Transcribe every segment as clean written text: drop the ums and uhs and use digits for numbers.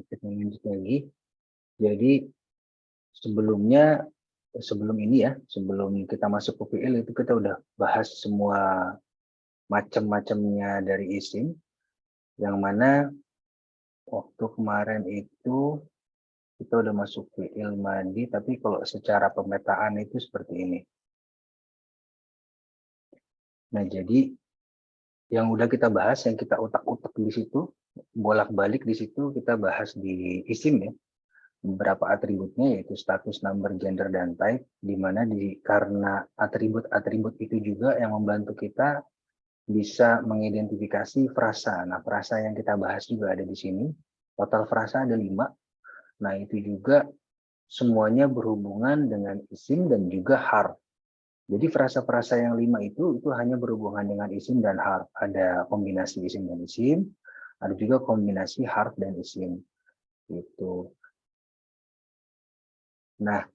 kita lanjut lagi. Jadi sebelum ini ya, sebelum kita masuk ke fiil itu kita udah bahas semua macam-macamnya dari isim, yang mana waktu kemarin itu kita udah masuk fiil madi, tapi kalau secara pemetaan itu seperti ini. Nah, jadi yang udah kita bahas, yang kita utak-utak di situ, bolak-balik di situ kita bahas di isim ya. Beberapa atributnya yaitu status, number, gender, dan type, di mana karena atribut-atribut itu juga yang membantu kita bisa mengidentifikasi frasa. Nah, frasa yang kita bahas juga ada di sini. Total frasa ada 5. Nah, itu juga semuanya berhubungan dengan isim dan juga harf. Jadi frasa-frasa yang 5 itu hanya berhubungan dengan isim dan harf. Ada kombinasi isim dan isim, ada juga kombinasi harf dan isim. Gitu. Nah,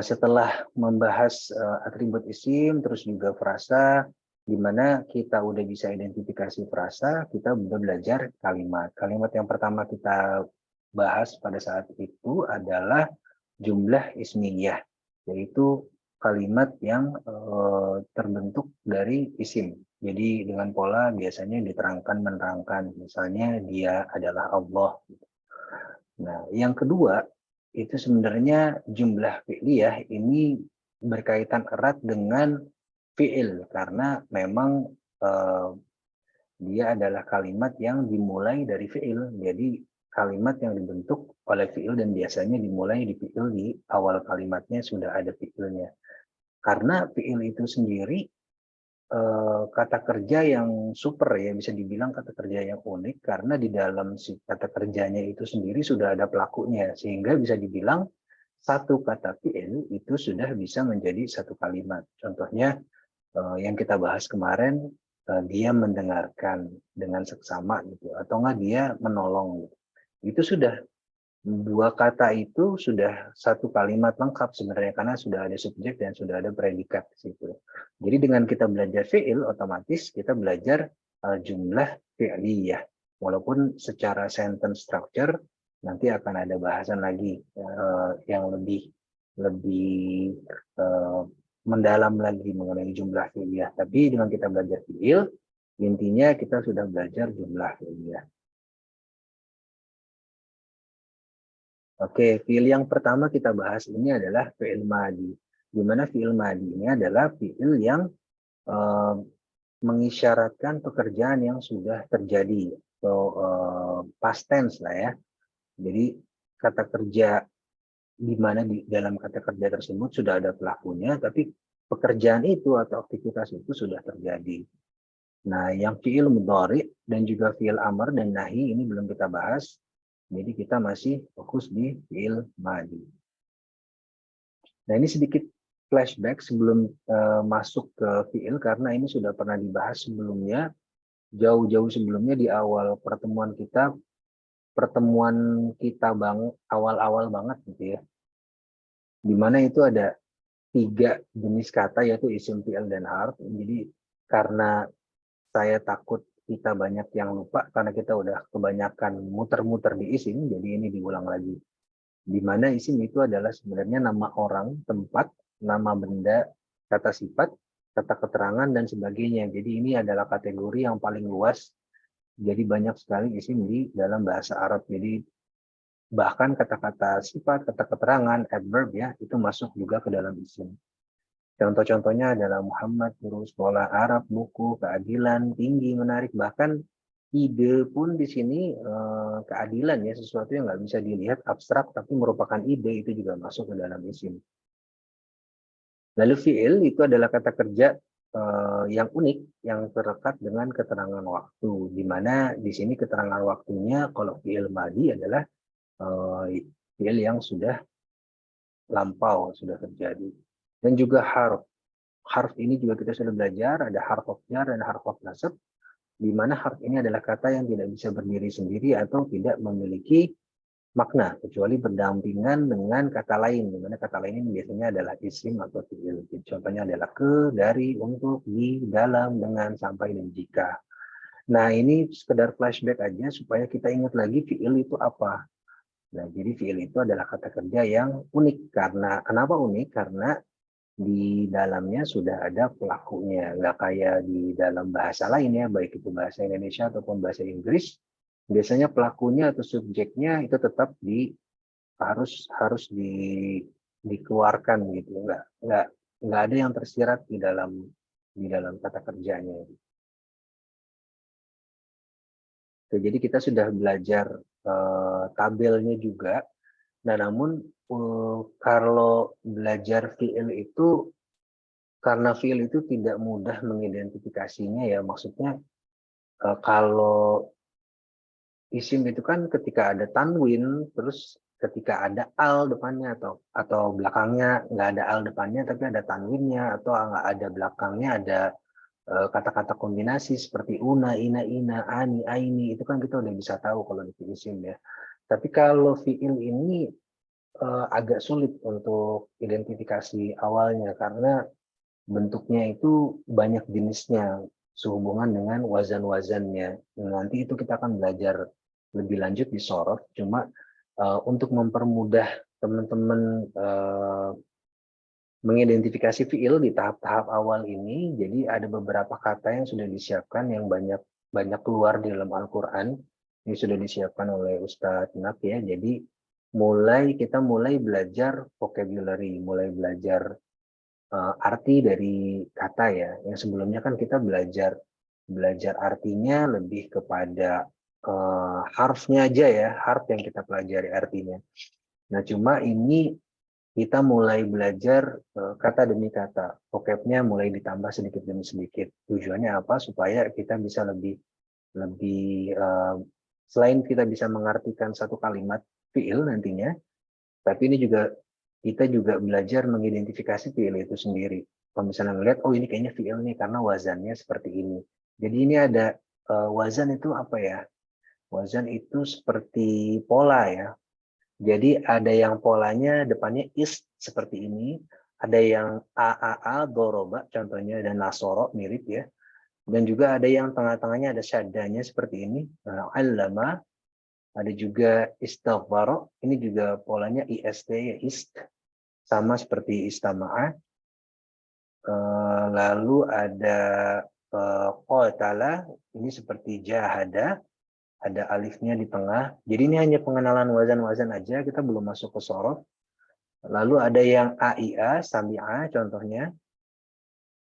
setelah membahas atribut isim, terus juga frasa, di mana kita udah bisa identifikasi frasa, kita udah belajar kalimat. Kalimat yang pertama kita bahas pada saat itu adalah jumlah ismiyah, yaitu kalimat yang terbentuk dari isim. Jadi dengan pola biasanya diterangkan menerangkan, misalnya dia adalah Allah. Nah, yang kedua itu sebenarnya jumlah fi'liyah ini berkaitan erat dengan fi'il karena memang dia adalah kalimat yang dimulai dari fi'il. Jadi kalimat yang dibentuk oleh fi'il dan biasanya dimulai di fi'il, di awal kalimatnya sudah ada fi'ilnya. Karena fi'il itu sendiri kata kerja yang super ya, bisa dibilang kata kerja yang unik karena di dalam si kata kerjanya itu sendiri sudah ada pelakunya, sehingga bisa dibilang satu kata fi'il itu sudah bisa menjadi satu kalimat. Contohnya yang kita bahas kemarin, dia mendengarkan dengan seksama gitu, atau enggak dia menolong gitu. Itu sudah dua kata itu sudah satu kalimat lengkap sebenarnya karena sudah ada subjek dan sudah ada predikat di situ. Jadi dengan kita belajar fi'il, otomatis kita belajar jumlah fi'liyah. Walaupun secara sentence structure nanti akan ada bahasan lagi yang lebih mendalam lagi mengenai jumlah fi'liyah. Tapi dengan kita belajar fi'il, intinya kita sudah belajar jumlah fi'liyah. Oke, fi'il yang pertama kita bahas ini adalah fi'il madi. Di mana fi'il madi ini adalah fi'il yang mengisyaratkan pekerjaan yang sudah terjadi, atau past tense lah ya. Jadi kata kerja di mana di dalam kata kerja tersebut sudah ada pelakunya, tapi pekerjaan itu atau aktivitas itu sudah terjadi. Nah, yang fi'il mudhari dan juga fi'il amr dan nahi ini belum kita bahas. Jadi kita masih fokus di fi'il madi. Nah, ini sedikit flashback sebelum masuk ke fi'il karena ini sudah pernah dibahas sebelumnya, jauh-jauh sebelumnya di awal pertemuan kita awal-awal banget gitu ya. Di mana itu ada 3 jenis kata yaitu isim, fi'il, dan harf. Jadi karena saya takut kita banyak yang lupa karena kita udah kebanyakan muter-muter di isim, jadi ini diulang lagi. Di mana isim itu adalah sebenarnya nama orang, tempat, nama benda, kata sifat, kata keterangan, dan sebagainya. Jadi ini adalah kategori yang paling luas. Jadi banyak sekali isim di dalam bahasa Arab. Jadi bahkan kata-kata sifat, kata keterangan, adverb ya, itu masuk juga ke dalam isim. Contoh-contohnya adalah Muhammad, guru sekolah Arab, buku, keadilan, tinggi, menarik, bahkan ide pun di sini keadilan ya, sesuatu yang nggak bisa dilihat abstrak tapi merupakan ide, itu juga masuk ke dalam isim. Lalu fi'il itu adalah kata kerja yang unik yang terlekat dengan keterangan waktu, di mana di sini keterangan waktunya kalau fi'il madi adalah fi'il yang sudah lampau, sudah terjadi. Dan juga harf. Harf ini juga kita sudah belajar, ada harf jar dan harf nasab, di mana harf ini adalah kata yang tidak bisa berdiri sendiri atau tidak memiliki makna, kecuali berdampingan dengan kata lain, di mana kata lain ini biasanya adalah isim atau fi'il. Contohnya adalah ke, dari, untuk, di, dalam, dengan, sampai, dan jika. Nah, ini sekedar flashback aja supaya kita ingat lagi fiil itu apa. Nah, jadi fiil itu adalah kata kerja yang unik. Karena kenapa unik? Karena di dalamnya sudah ada pelakunya. Nggak kayak di dalam bahasa lain ya, baik itu bahasa Indonesia ataupun bahasa Inggris. Biasanya pelakunya atau subjeknya itu tetap harus dikeluarkan gitu. Nggak ada yang tersirat di dalam kata kerjanya. Oke, jadi kita sudah belajar tabelnya juga. Nah, namun kalau belajar fiil itu, karena fiil itu tidak mudah mengidentifikasinya ya, maksudnya kalau isim itu kan ketika ada tanwin, terus ketika ada al depannya atau belakangnya nggak ada al depannya tapi ada tanwinnya, atau nggak ada belakangnya ada kata-kata kombinasi seperti una, ina, ani, aini, itu kan kita udah bisa tahu kalau itu isim ya. Tapi kalau fiil ini agak sulit untuk identifikasi awalnya karena bentuknya itu banyak jenisnya sehubungan dengan wazan-wazannya. Nanti itu kita akan belajar lebih lanjut di sorof. Cuma untuk mempermudah teman-teman mengidentifikasi fiil di tahap-tahap awal ini, jadi ada beberapa kata yang sudah disiapkan yang banyak keluar di dalam Al-Quran. Ini sudah disiapkan oleh Ustadz Nak ya. Jadi kita mulai belajar vocabulary, mulai belajar arti dari kata ya. Yang sebelumnya kan kita belajar artinya lebih kepada harfnya aja ya, harf yang kita pelajari artinya. Nah, cuma ini kita mulai belajar kata demi kata, vocabnya mulai ditambah sedikit demi sedikit. Tujuannya apa? Supaya kita bisa lebih selain kita bisa mengartikan satu kalimat fiil nantinya, tapi ini juga kita juga belajar mengidentifikasi fiil itu sendiri. Kalau misalnya ngeliat, oh ini kayaknya fiil nih karena wazannya seperti ini. Jadi ini ada wazan itu apa ya? Wazan itu seperti pola ya. Jadi ada yang polanya depannya is seperti ini, ada yang a doroba contohnya, dan nasoro mirip ya. Dan juga ada yang tengah-tengahnya ada syadanya seperti ini, allama, ada juga istaghfaro, ini juga polanya ist ya, ist, sama seperti istama'a. Lalu ada qatala, ini seperti jahada, ada alifnya di tengah. Jadi ini hanya pengenalan wazan-wazan aja, kita belum masuk ke sorof. Lalu ada yang AIA, Sami'a contohnya.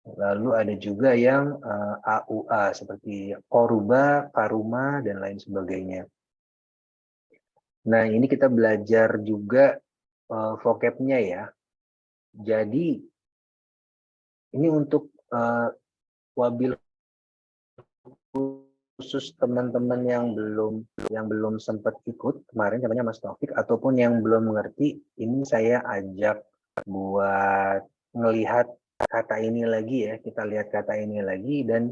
Lalu ada juga yang AUA seperti Koruba, Karuma, dan lain sebagainya. Nah, ini kita belajar juga vocabnya ya. Jadi ini untuk wabil khusus teman-teman yang belum sempat ikut kemarin, contohnya Mas Taufik, ataupun yang belum mengerti, ini saya ajak buat melihat kata ini lagi ya, kita lihat kata ini lagi, dan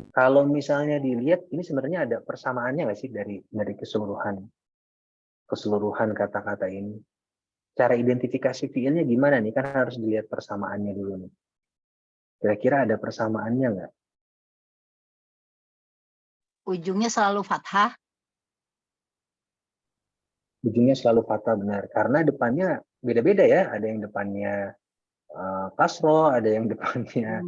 kalau misalnya dilihat ini sebenarnya ada persamaannya nggak sih dari keseluruhan kata-kata ini. Cara identifikasi fiilnya gimana nih, kan harus dilihat persamaannya dulu nih. Kira-kira ada persamaannya nggak? Ujungnya selalu fathah. Ujungnya selalu fathah, benar. Karena depannya beda-beda ya. Ada yang depannya kasro, ada yang depannya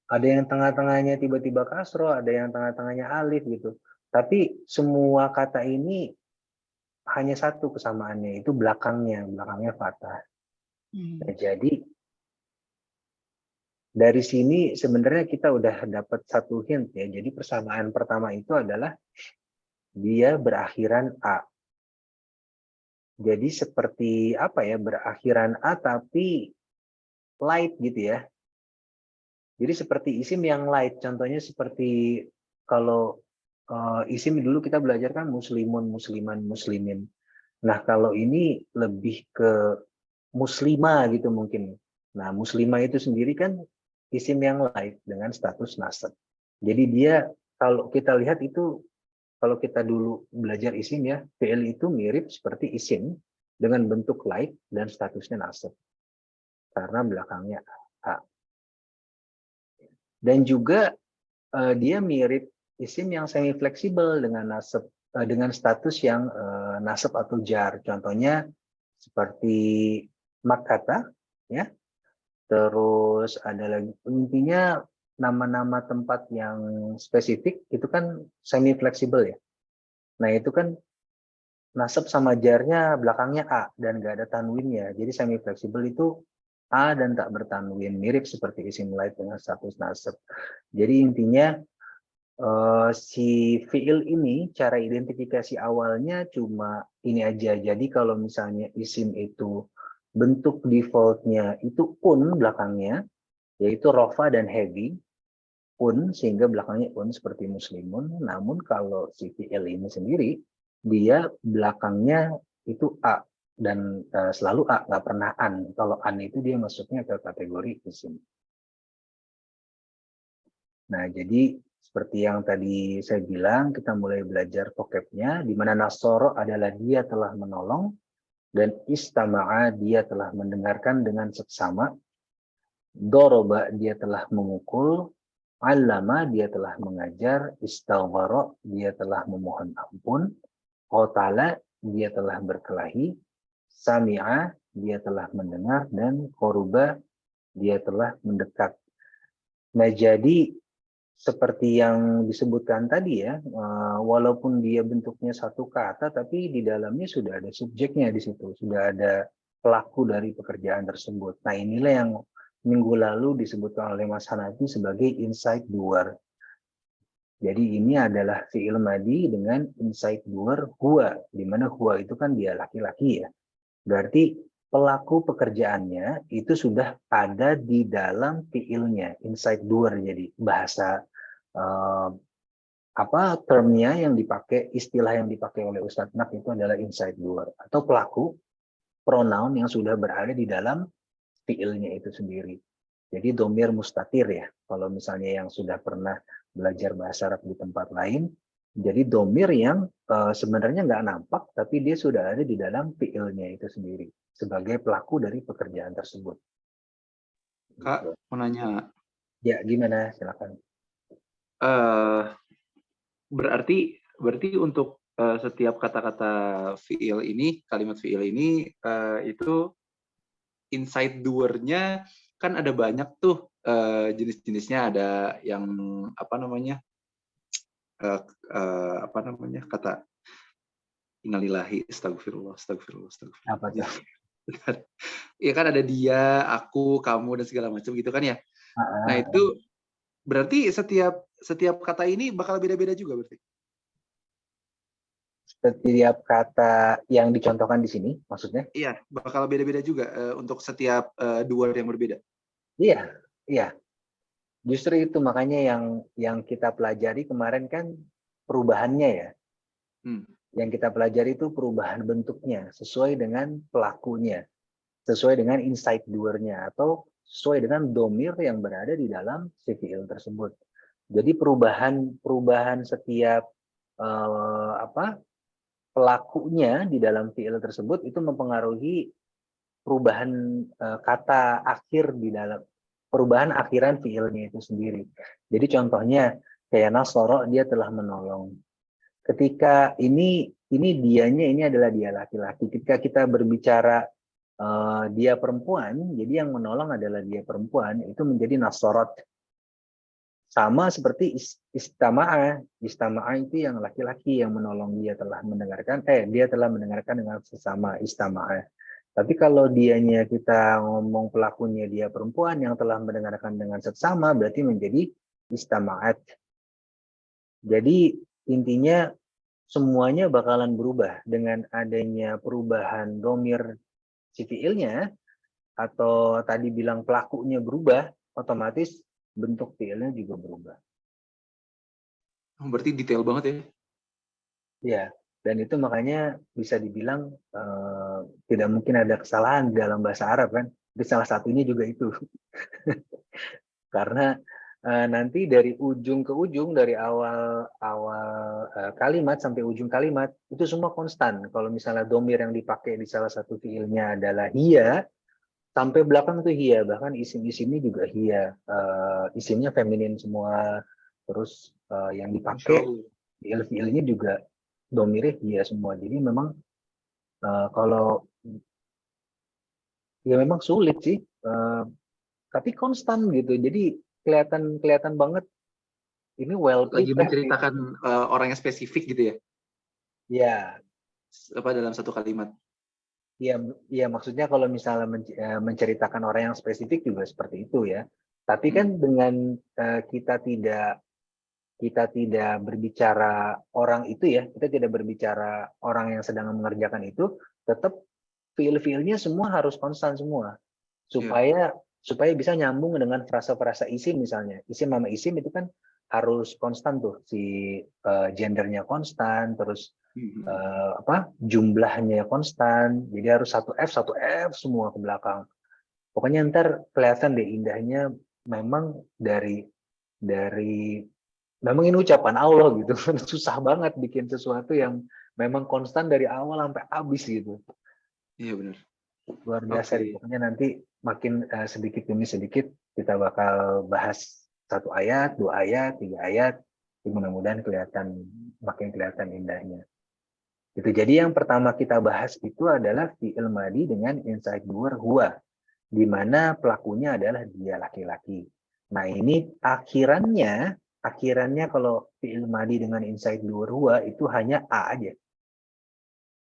ada yang tengah-tengahnya tiba-tiba kasro, ada yang tengah-tengahnya alif gitu. Tapi semua kata ini hanya satu kesamaannya, itu belakangnya fathah. Nah, jadi dari sini sebenarnya kita udah dapat satu hint ya. Jadi persamaan pertama itu adalah dia berakhiran A. Jadi seperti apa ya, berakhiran A tapi light gitu ya. Jadi seperti isim yang light. Contohnya seperti kalau isim dulu kita belajar kan muslimun, musliman, muslimin. Nah, kalau ini lebih ke muslimah gitu mungkin. Nah, muslimah itu sendiri kan isim yang light dengan status nasab. Jadi dia, kalau kita lihat itu, kalau kita dulu belajar isim ya, fi'il itu mirip seperti isim dengan bentuk light dan statusnya nasab. Karena belakangnya A. Dan juga dia mirip isim yang semi fleksibel dengan dengan status yang nasab atau jar. Contohnya seperti Makkata, ya. Terus ada lagi, intinya nama-nama tempat yang spesifik itu kan semi fleksibel ya. Nah itu kan nasab sama jarnya belakangnya A dan nggak ada tanwinnya. Jadi semi fleksibel itu A dan tak bertanwin, mirip seperti isim lain dengan status nasab. Jadi intinya si fiil ini cara identifikasi awalnya cuma ini aja. Jadi kalau misalnya isim itu bentuk defaultnya itu belakangnya, yaitu rofa dan heavy, sehingga belakangnya seperti muslimun. Namun kalau si fiil ini sendiri, dia belakangnya itu A dan selalu A, nggak pernah an. Kalau an itu dia masuknya ke kategori isim. Nah, jadi seperti yang tadi saya bilang, kita mulai belajar vocabnya, di mana nasoro adalah dia telah menolong, dan istama'a dia telah mendengarkan dengan seksama, doroba dia telah memukul, allama dia telah mengajar, istaghfara dia telah memohon ampun, qatala dia telah berkelahi, sami'a dia telah mendengar, dan qoruba dia telah mendekat. Nah, jadi seperti yang disebutkan tadi ya, walaupun dia bentuknya satu kata, tapi di dalamnya sudah ada subjeknya di situ, sudah ada pelaku dari pekerjaan tersebut. Nah, inilah yang minggu lalu disebutkan oleh Mas Hanafi sebagai inside doer. Jadi ini adalah fi'il madi dengan inside doer huwa, di mana huwa itu kan dia laki-laki ya. Berarti pelaku pekerjaannya itu sudah ada di dalam fiilnya, inside doer. Jadi bahasa termnya yang dipakai, istilah yang dipakai oleh Ustadz Nak itu adalah inside doer atau pelaku pronoun yang sudah berada di dalam fiilnya itu sendiri. Jadi domir mustatir ya. Kalau misalnya yang sudah pernah belajar bahasa Arab di tempat lain, jadi domir yang sebenarnya nggak nampak, tapi dia sudah ada di dalam fiilnya itu sendiri sebagai pelaku dari pekerjaan tersebut. Kak, mau nanya. Ya, gimana? Silakan. Berarti untuk setiap kata-kata fiil ini, kalimat fiil ini itu inside doer-nya kan ada banyak tuh jenis-jenisnya. Ada yang kata innalillahi, astagfirullah. Apa tuh? Iya kan ada dia, aku, kamu dan segala macam gitu kan ya. Nah itu berarti setiap kata ini bakal beda-beda juga berarti. Setiap kata yang dicontohkan di sini, maksudnya? Iya, bakal beda-beda juga untuk setiap doer yang berbeda. Iya. Justru itu makanya yang kita pelajari kemarin kan perubahannya ya. Yang kita pelajari itu perubahan bentuknya sesuai dengan pelakunya, sesuai dengan inside doer-nya, atau sesuai dengan domir yang berada di dalam si fiil tersebut. Jadi perubahan setiap pelakunya di dalam fiil tersebut itu mempengaruhi perubahan kata akhir di dalam perubahan akhiran fiilnya itu sendiri. Jadi contohnya kayak nasoro, dia telah menolong. Ketika ini dianya, ini adalah dia laki-laki. Ketika kita berbicara dia perempuan, jadi yang menolong adalah dia perempuan, itu menjadi nasorot. Sama seperti istama'a. Istama'a itu yang laki-laki yang menolong, dia telah mendengarkan dengan sesama istama'a. Tapi kalau dianya kita ngomong pelakunya dia perempuan yang telah mendengarkan dengan seksama, berarti menjadi istama'at. Jadi intinya semuanya bakalan berubah dengan adanya perubahan domir si fiilnya, atau tadi bilang pelakunya berubah, otomatis bentuk fiilnya juga berubah. Berarti detail banget ya? Ya, dan itu makanya bisa dibilang tidak mungkin ada kesalahan di dalam bahasa Arab kan. Itu salah satunya juga itu. Karena nanti dari ujung ke ujung, dari awal kalimat sampai ujung kalimat, itu semua konstan. Kalau misalnya domir yang dipakai di salah satu fiilnya adalah hiya, sampai belakang itu hiya. Bahkan isim-isimnya juga hiya. Isimnya feminin semua, terus yang Masya dipakai Allah. fiil-fiilnya juga domirnya dia semua. Jadi memang kalau ya memang sulit sih, tapi konstan gitu. Jadi kelihatan banget ini well Lagi prepared gitu. menceritakan orang yang spesifik gitu ya, Ya, apa dalam satu kalimat. ya maksudnya kalau misalnya menceritakan orang yang spesifik juga seperti itu ya. Tapi kan dengan kita tidak berbicara orang itu ya, kita tidak berbicara orang yang sedang mengerjakan itu, tetap feel-feelnya semua harus konstan semua, Ya. supaya bisa nyambung dengan frasa-frasa isim misalnya. Isim sama isim itu kan harus konstan tuh, si gendernya konstan, terus jumlahnya konstan, jadi harus satu F semua ke belakang. Pokoknya ntar kelihatan deh indahnya memang dari memang ini ucapan Allah gitu. Susah banget bikin sesuatu yang memang konstan dari awal sampai habis gitu. Iya benar. Luar biasa deh. Oke. Pokoknya nanti makin sedikit demi sedikit kita bakal bahas 1 ayat, 2 ayat, 3 ayat. Mudah-mudahan makin kelihatan indahnya. Itu jadi yang pertama kita bahas itu adalah fi'il madi dengan inside doer huwa, di mana pelakunya adalah dia laki-laki. Nah, ini akhirannya kalau fi'il madi dengan inside doer huwa itu hanya a aja.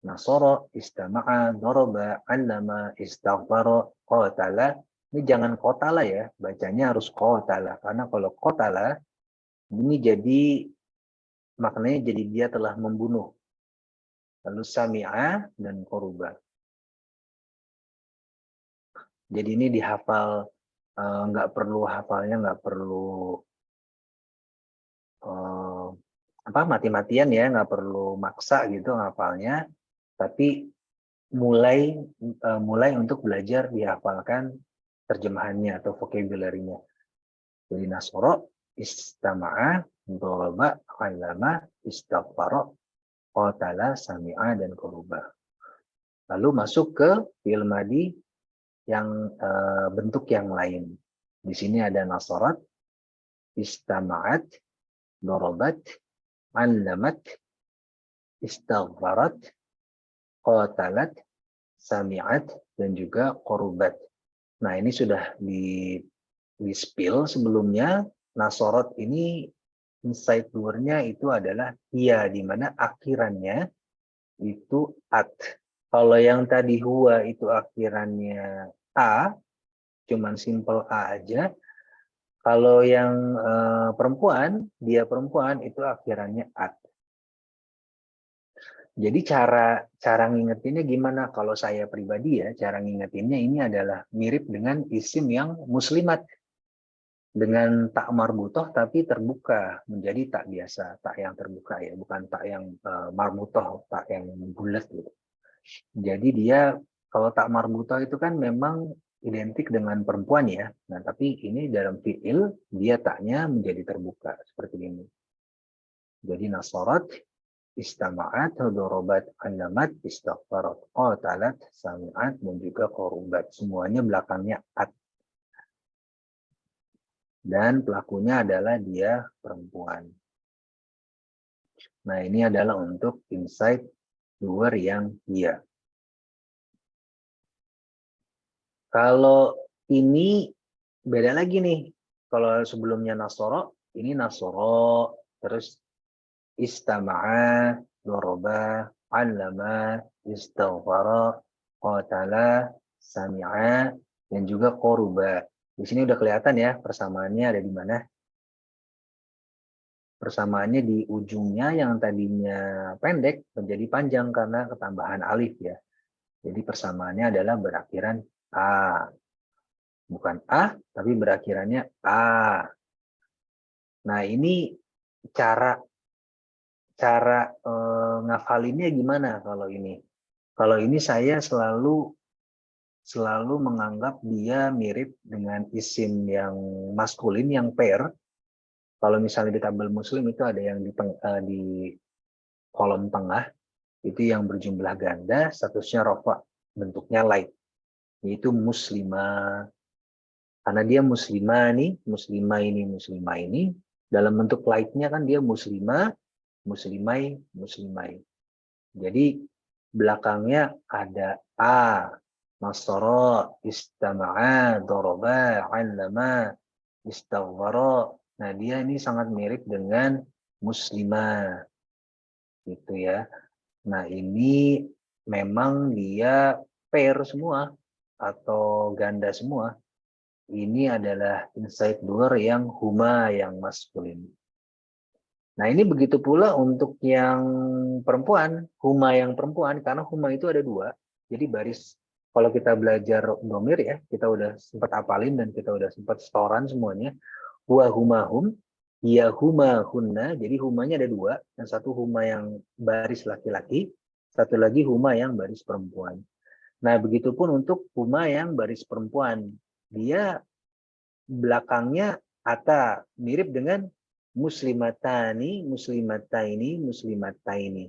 Nasara, istama'a, daraba, 'allama, istaghfara, qatala. Ini jangan qatala ya, bacanya harus qatala, karena kalau qatala ini jadi maknanya jadi dia telah membunuh. Lalu sami'a dan koruba. Jadi ini dihafal, nggak perlu hafalnya, nggak perlu mati-matian ya, nggak perlu maksa gitu hafalnya, tapi mulai untuk belajar dihafalkan terjemahannya atau vocabulary-nya. Jadi nasoro, istama'a, doraba, allama, istaghfara, qatala, sami'a, dan koruba. Lalu masuk ke fi'il madi yang bentuk yang lain. Di sini ada nasarat, istama'at, dorobat, allamat, istaghfarat, qatalat, sami'at, dan juga korubat. Nah, ini sudah di spill sebelumnya. Nasorot ini inside doer-nya itu adalah ia, di mana akhirannya itu at. Kalau yang tadi huwa itu akhirannya a, cuman simple a aja. Kalau yang dia perempuan itu akhirannya at. Jadi cara ngingetinnya gimana? Kalau saya pribadi ya, cara ngingetinnya ini adalah mirip dengan isim yang muslimat. Dengan tak marbutoh tapi terbuka menjadi tak biasa, tak yang terbuka ya, bukan tak yang marbutoh, tak yang bulat gitu. Jadi dia kalau tak marbutoh itu kan memang identik dengan perempuan ya. Nah, tapi ini dalam fi'il dia taknya menjadi terbuka seperti ini. Jadi nasorat, istama'at, dorobat, allamat, istaghfarat, qatalat, sami'at, dan juga korubat. Semuanya belakangnya at. Dan pelakunya adalah dia perempuan. Nah, ini adalah untuk inside doer yang dia. Kalau ini beda lagi nih. Kalau sebelumnya nasoro, ini nasoro, terus istama'a, doroba, allama, istaghfara, qatala, sami'a, dan juga koruba. Di sini udah kelihatan ya persamaannya ada di mana. Persamaannya di ujungnya yang tadinya pendek menjadi panjang karena ketambahan alif ya. Jadi persamaannya adalah berakhiran a. Bukan a, tapi berakhirannya a. Nah, ini cara ngafalinnya gimana kalau ini? Kalau ini saya selalu menganggap dia mirip dengan isim yang maskulin yang pair. Kalau misalnya di tabel muslim itu ada yang di kolom tengah, itu yang berjumlah ganda, statusnya rofa, bentuknya light, yaitu muslimah. Karena dia muslimah ini, Dalam bentuk light-nya kan dia muslimah, muslimai, muslimai. Jadi belakangnya ada a, nasara, istama'a, daraba, 'allama, istaghfara. Nah, dia ini sangat mirip dengan muslimah gitu ya. Nah, ini memang dia pair semua atau ganda semua. Ini adalah inside doer yang huma, yang maskulin. Nah, ini begitu pula untuk yang perempuan, huma yang perempuan, karena huma itu ada dua. Jadi baris, kalau kita belajar domir ya, kita udah sempat apalin dan kita udah sempat setoran semuanya. Huwa huma hum, ya huma hunna, jadi humanya ada dua. Yang satu huma yang baris laki-laki, satu lagi huma yang baris perempuan. Nah, begitupun untuk huma yang baris perempuan. Dia belakangnya ata, mirip dengan muslimatani, muslimataini, muslimataini.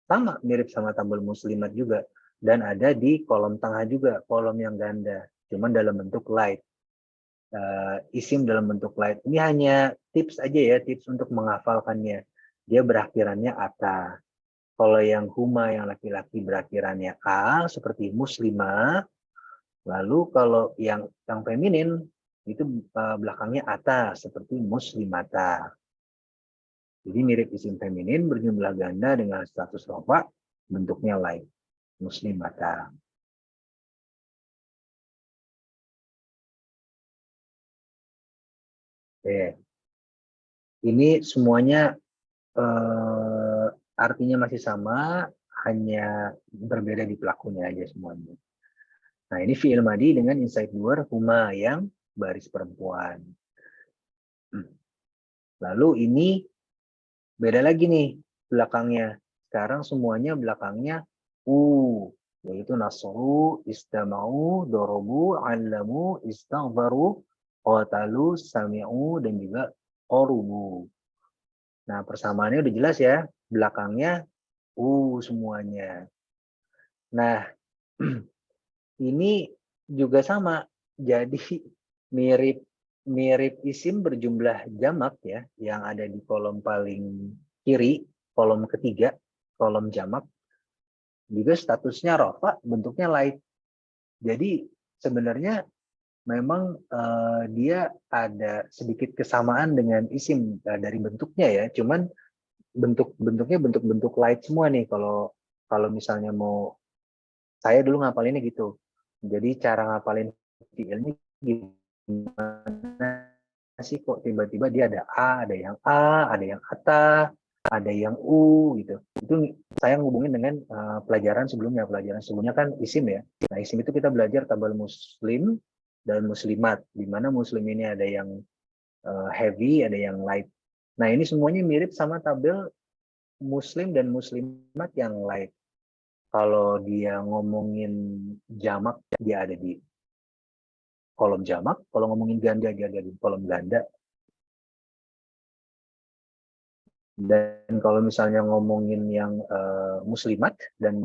Sama, mirip sama tabel muslimat juga. Dan ada di kolom tengah juga, kolom yang ganda. Cuman dalam bentuk light. Isim dalam bentuk light. Ini hanya tips aja ya, tips untuk menghafalkannya. Dia berakhirannya ata. Kalau yang huma, yang laki-laki berakhirannya a, seperti muslimah. Lalu kalau yang feminin, itu belakangnya ata, seperti muslimata. Jadi mirip isim feminin berjumlah ganda dengan status rofa, bentuknya lain. Muslimata. Oke. Ini semuanya artinya masih sama, hanya berbeda di pelakunya aja semuanya. Nah, ini fi'il madi dengan inside doer huma yang baris perempuan. Lalu ini beda lagi nih belakangnya. Sekarang semuanya belakangnya u, yaitu nasru, istama'u, dorobu, allamu, istaghfaru, qatalu, sami'u, dan juga qarubu. Nah, persamaannya udah jelas ya. Belakangnya semuanya. Nah, ini juga sama. Jadi mirip isim berjumlah jamak ya, yang ada di kolom paling kiri, kolom ketiga, kolom jamak. Juga statusnya rofa, bentuknya light. Jadi sebenarnya memang dia ada sedikit kesamaan dengan isim dari bentuknya ya, cuman bentuknya bentuk light semua nih. Kalau misalnya mau, saya dulu ngapalinnya gitu. Jadi cara ngapalin fiilnya gimana sih, kok tiba-tiba dia ada a, ada yang a, ada yang ata, ada yang u gitu. Itu saya ngubungin dengan pelajaran sebelumnya. Pelajaran sebelumnya kan isim ya. Nah, isim itu kita belajar tabel muslim dan muslimat, di mana muslim ini ada yang heavy, ada yang light. Nah, ini semuanya mirip sama tabel muslim dan muslimat yang light. Kalau dia ngomongin jamak, dia ada di kolom jamak. Kalau ngomongin ganda, dia ada di kolom ganda. Dan kalau misalnya ngomongin yang muslimat dan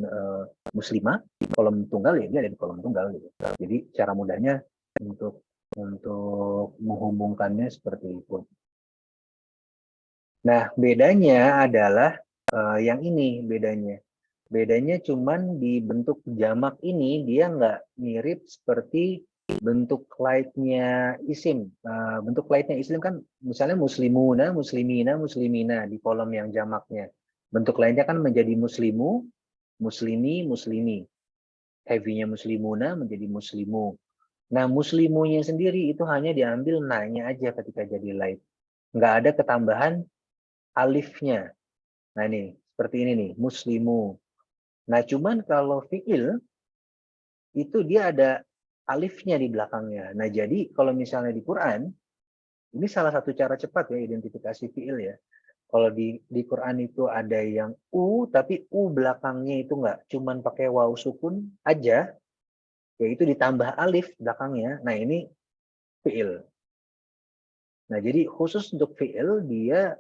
muslimah, kolom tunggal ya dia ada di kolom tunggal gitu. Jadi cara mudahnya untuk menghubungkannya seperti itu. Nah, bedanya adalah yang ini bedanya. Bedanya cuman di bentuk jamak ini dia nggak mirip seperti bentuk light-nya isim. Bentuk light-nya isim kan misalnya muslimuna, muslimina, muslimina di kolom yang jamaknya. Bentuk lainnya kan menjadi muslimu, muslimi, muslimi. Heavy-nya muslimuna menjadi muslimu. Nah, muslimunya sendiri itu hanya diambil na-nya aja ketika jadi light. Nggak ada ketambahan alifnya. Nah, ini seperti ini nih, muslimu. Nah, cuman kalau fi'il itu dia ada alifnya di belakangnya. Nah, jadi kalau misalnya di Quran, ini salah satu cara cepat ya identifikasi fi'il ya. Kalau di Quran itu ada yang tapi belakangnya itu enggak, cuman pakai waw sukun aja, yaitu ditambah alif belakangnya. Nah, ini fi'il. Nah, jadi khusus untuk fi'il, dia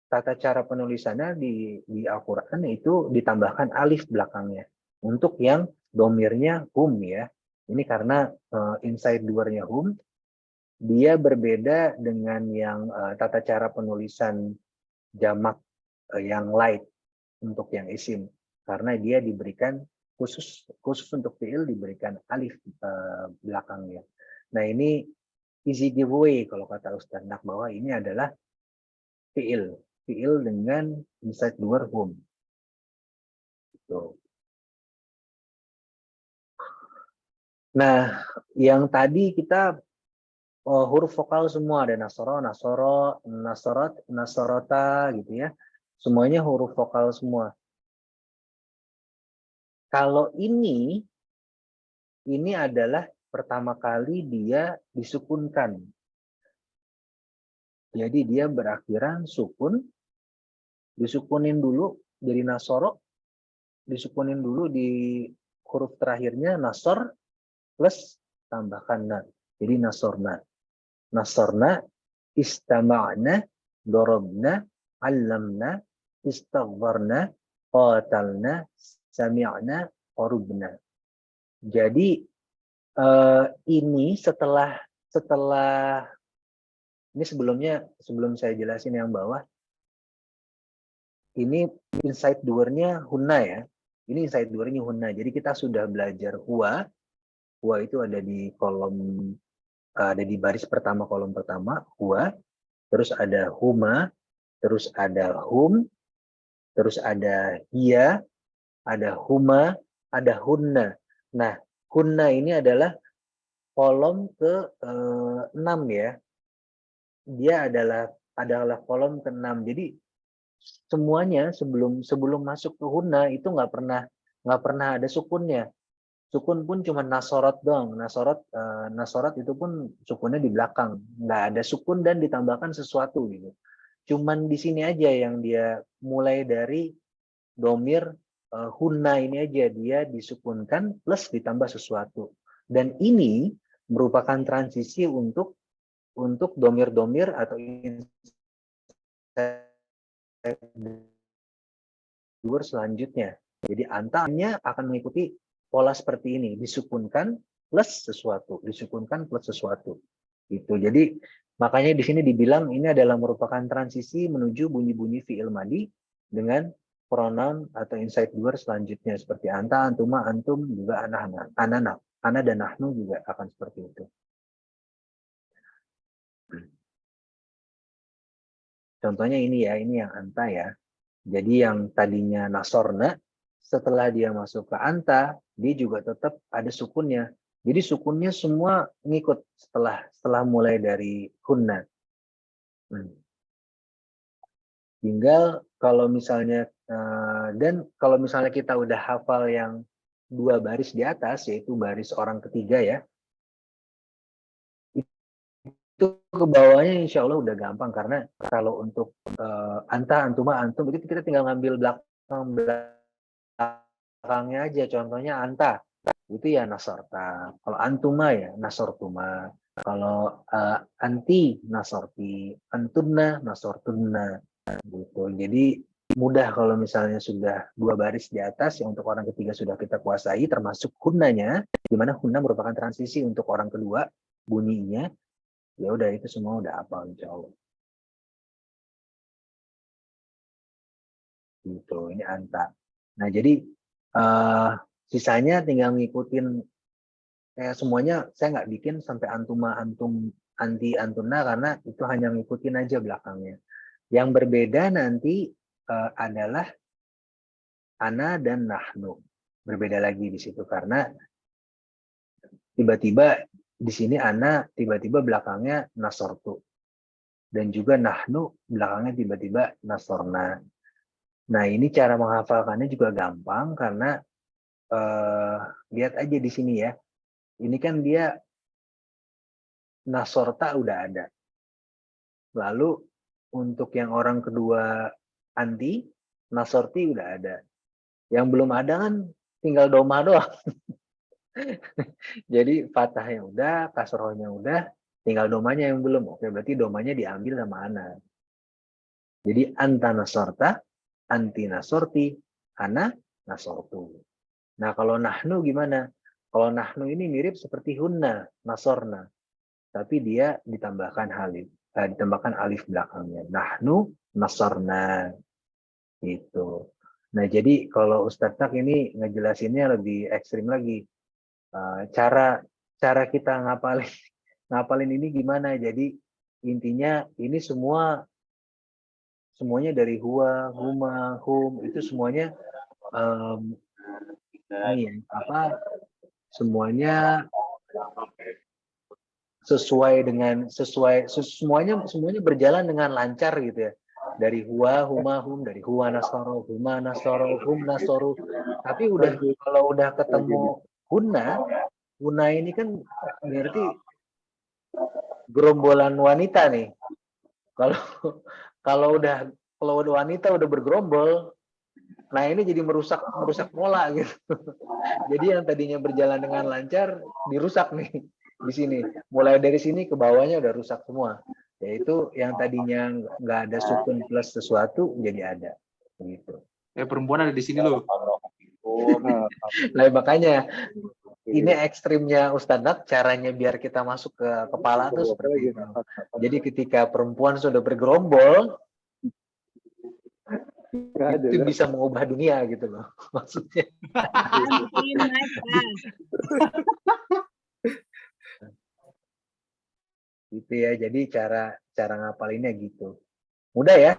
tata cara penulisannya di Al-Quran itu ditambahkan alif belakangnya. Untuk yang domirnya hum ya. Ini karena inside doernya hum, dia berbeda dengan yang tata cara penulisan jamak yang light untuk yang isim, karena dia diberikan khusus untuk fiil diberikan alif belakangnya. Nah ini easy giveaway kalau kata Ustaz Nak, bahwa ini adalah fiil dengan inside dua hum. Gitu. Nah, yang tadi kita huruf vokal semua, ada nasoro, nasoro, nasorot, nasorota gitu ya. Semuanya huruf vokal semua. Kalau ini adalah pertama kali dia disukunkan. Jadi dia berakhiran sukun, disukunin dulu jadi nasoro, disukunin dulu di huruf terakhirnya nasor, plus tambahkan na. Jadi nasorna. Nasorna, istama'na, dorobna, allamna, istaghfarna, qatalna, sami'na, qorubna. Jadi ini setelah ini sebelum saya jelasin yang bawah, ini inside doer-nya hunna ya. Ini inside doer-nya hunna. Jadi kita sudah belajar huwa. Huwa itu ada di baris pertama, kolom pertama, huwa. Terus ada huma, terus ada hum, terus ada hiya, ada huma, ada hunna. Nah, hunna ini adalah kolom ke-6 ya. Dia adalah kolom ke-6. Jadi semuanya sebelum masuk ke hunna itu nggak pernah ada sukunnya. Sukun pun cuma nasorot dong. Nasorot itu pun sukunnya di belakang. Nggak ada sukun dan ditambahkan sesuatu gitu. Cuman di sini aja yang dia mulai dari domir hunna ini aja dia disukunkan plus ditambah sesuatu. Dan ini merupakan transisi untuk domir-domir atau doer selanjutnya. Jadi antanya akan mengikuti pola seperti ini, disukunkan plus sesuatu, disukunkan plus sesuatu. Gitu. Jadi makanya di sini dibilang ini adalah merupakan transisi menuju bunyi-bunyi fi'il madi dengan pronoun atau inside doer selanjutnya seperti anta, antuma, antum, juga ana, ana dan nahnu juga akan seperti itu. Contohnya ini ya, ini yang anta ya. Jadi yang tadinya nasorna, setelah dia masuk ke anta, dia juga tetap ada sukunnya. Jadi sukunnya semua ngikut setelah mulai dari hunna. Tinggal kalau misalnya dan kalau misalnya kita udah hafal yang 2 baris di atas, yaitu baris orang ketiga ya, itu ke bawahnya insya Allah udah gampang, karena kalau untuk anta, antuma, antum itu kita tinggal ngambil belakangnya aja. Contohnya anta itu ya nasorta, kalau antuma ya nasortuma, kalau anti nasorti, antunna nasortunna gitu. Jadi mudah kalau misalnya sudah 2 baris di atas yang untuk orang ketiga sudah kita kuasai, termasuk hunnanya, di mana hunna merupakan transisi untuk orang kedua bunyinya. Ya udah itu semua udah hafal insya Allah. Gitu, ini anta. Nah jadi sisanya tinggal ngikutin semuanya. Saya nggak bikin sampai antuma, antum, anti, antuna, karena itu hanya ngikutin aja belakangnya. Yang berbeda nanti adalah ana dan nahnu. Berbeda lagi di situ karena tiba-tiba di sini ana tiba-tiba belakangnya nasortu. Dan juga nahnu belakangnya tiba-tiba nasorna. Nah ini cara menghafalkannya juga gampang karena lihat aja di sini ya. Ini kan dia nasorta udah ada. Lalu untuk yang orang kedua anti, nasorti udah ada. Yang belum ada kan tinggal doma doang. Jadi fathahnya udah, kasrohnya udah, tinggal domanya yang belum. Oke, berarti domanya diambil sama ana. Jadi anta nasorta, anti nasorti, ana nasortu. Nah kalau nahnu gimana? Kalau nahnu ini mirip seperti hunna, nasorna. tapi dia ditambahkan alif belakangnya. Nahnu nasarna gitu. Nah, jadi kalau Ustadz Tak ini ngejelasinnya lebih ekstrim lagi. Cara kita ngapalin ini gimana? Jadi intinya ini semuanya dari huwa, huma, hum, itu semuanya semuanya semuanya berjalan dengan lancar gitu ya. Dari huwa, huma, hum, dari huwa nasoro, huma nasoro, hum nasoru. Tapi kalau udah ketemu Huna ini kan berarti gerombolan wanita nih. Kalau udah wanita udah bergerombol, nah ini jadi merusak pola gitu. Jadi yang tadinya berjalan dengan lancar dirusak nih di sini. Mulai dari sini ke bawahnya udah rusak semua. Yaitu yang tadinya nggak ada sukun plus sesuatu jadi ada. Gitu. Perempuan ada di sini loh. Nah makanya ini ekstrimnya Ustadz Nat, caranya biar kita masuk ke kepala tuh seperti itu. Jadi ketika perempuan sudah bergerombol, itu bisa mengubah dunia gitu loh maksudnya. Gitu ya, jadi cara ngapalinnya gitu. Mudah ya.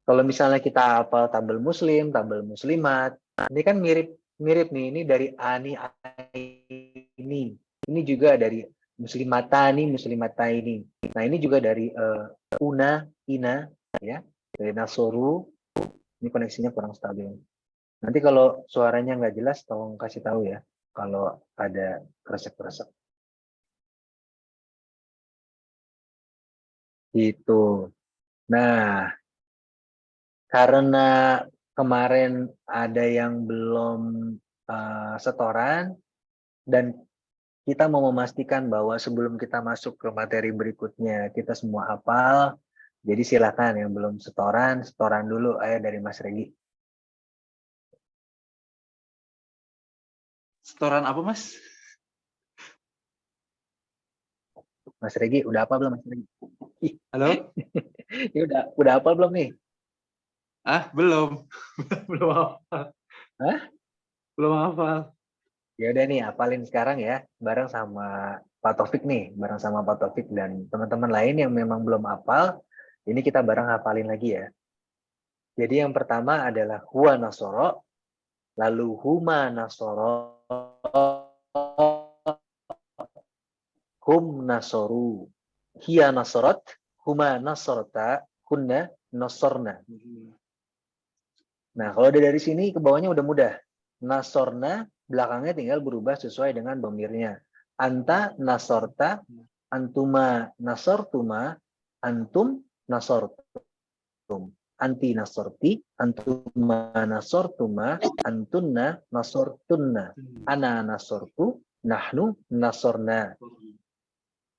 Kalau misalnya kita hafal tabel muslim, tabel muslimat, ini kan mirip nih, ini dari ani ini. Ini juga dari muslimatani, muslimataini. Nah, ini juga dari una, ina, ya. Dari nasoru. Ini koneksinya kurang stabil. Nanti kalau suaranya nggak jelas, tolong kasih tahu ya. Kalau ada kresek-kresek. Gitu. Nah, karena kemarin ada yang belum setoran, dan kita mau memastikan bahwa sebelum kita masuk ke materi berikutnya, kita semua hafal. Jadi silakan yang belum setoran dulu. Ayo dari Mas Regi. Setoran apa, Mas? Mas Regi, udah apa belum Mas Regi? Halo? Ya udah apa belum nih? Belum. Belum hafal. Belum hafal. Ya udah nih, hafalin sekarang ya, bareng sama Pak Taufik nih, bareng sama Pak Taufik dan teman-teman lain yang memang belum hafal, ini kita bareng hafalin lagi ya. Jadi yang pertama adalah huwa nasoro, lalu huma nasoro, hum nasoru, hiya nasorot, huma nasorta, hunna nasorna. Nah, kalau dari sini ke bawahnya udah mudah. Nasorna, belakangnya tinggal berubah sesuai dengan domirnya. Anta nasorta, antuma nasortuma, antum nasortum. Anti nasorti, antuma nasortuma, antunna nasortunna. Ana nasortu, nahnu nasorna.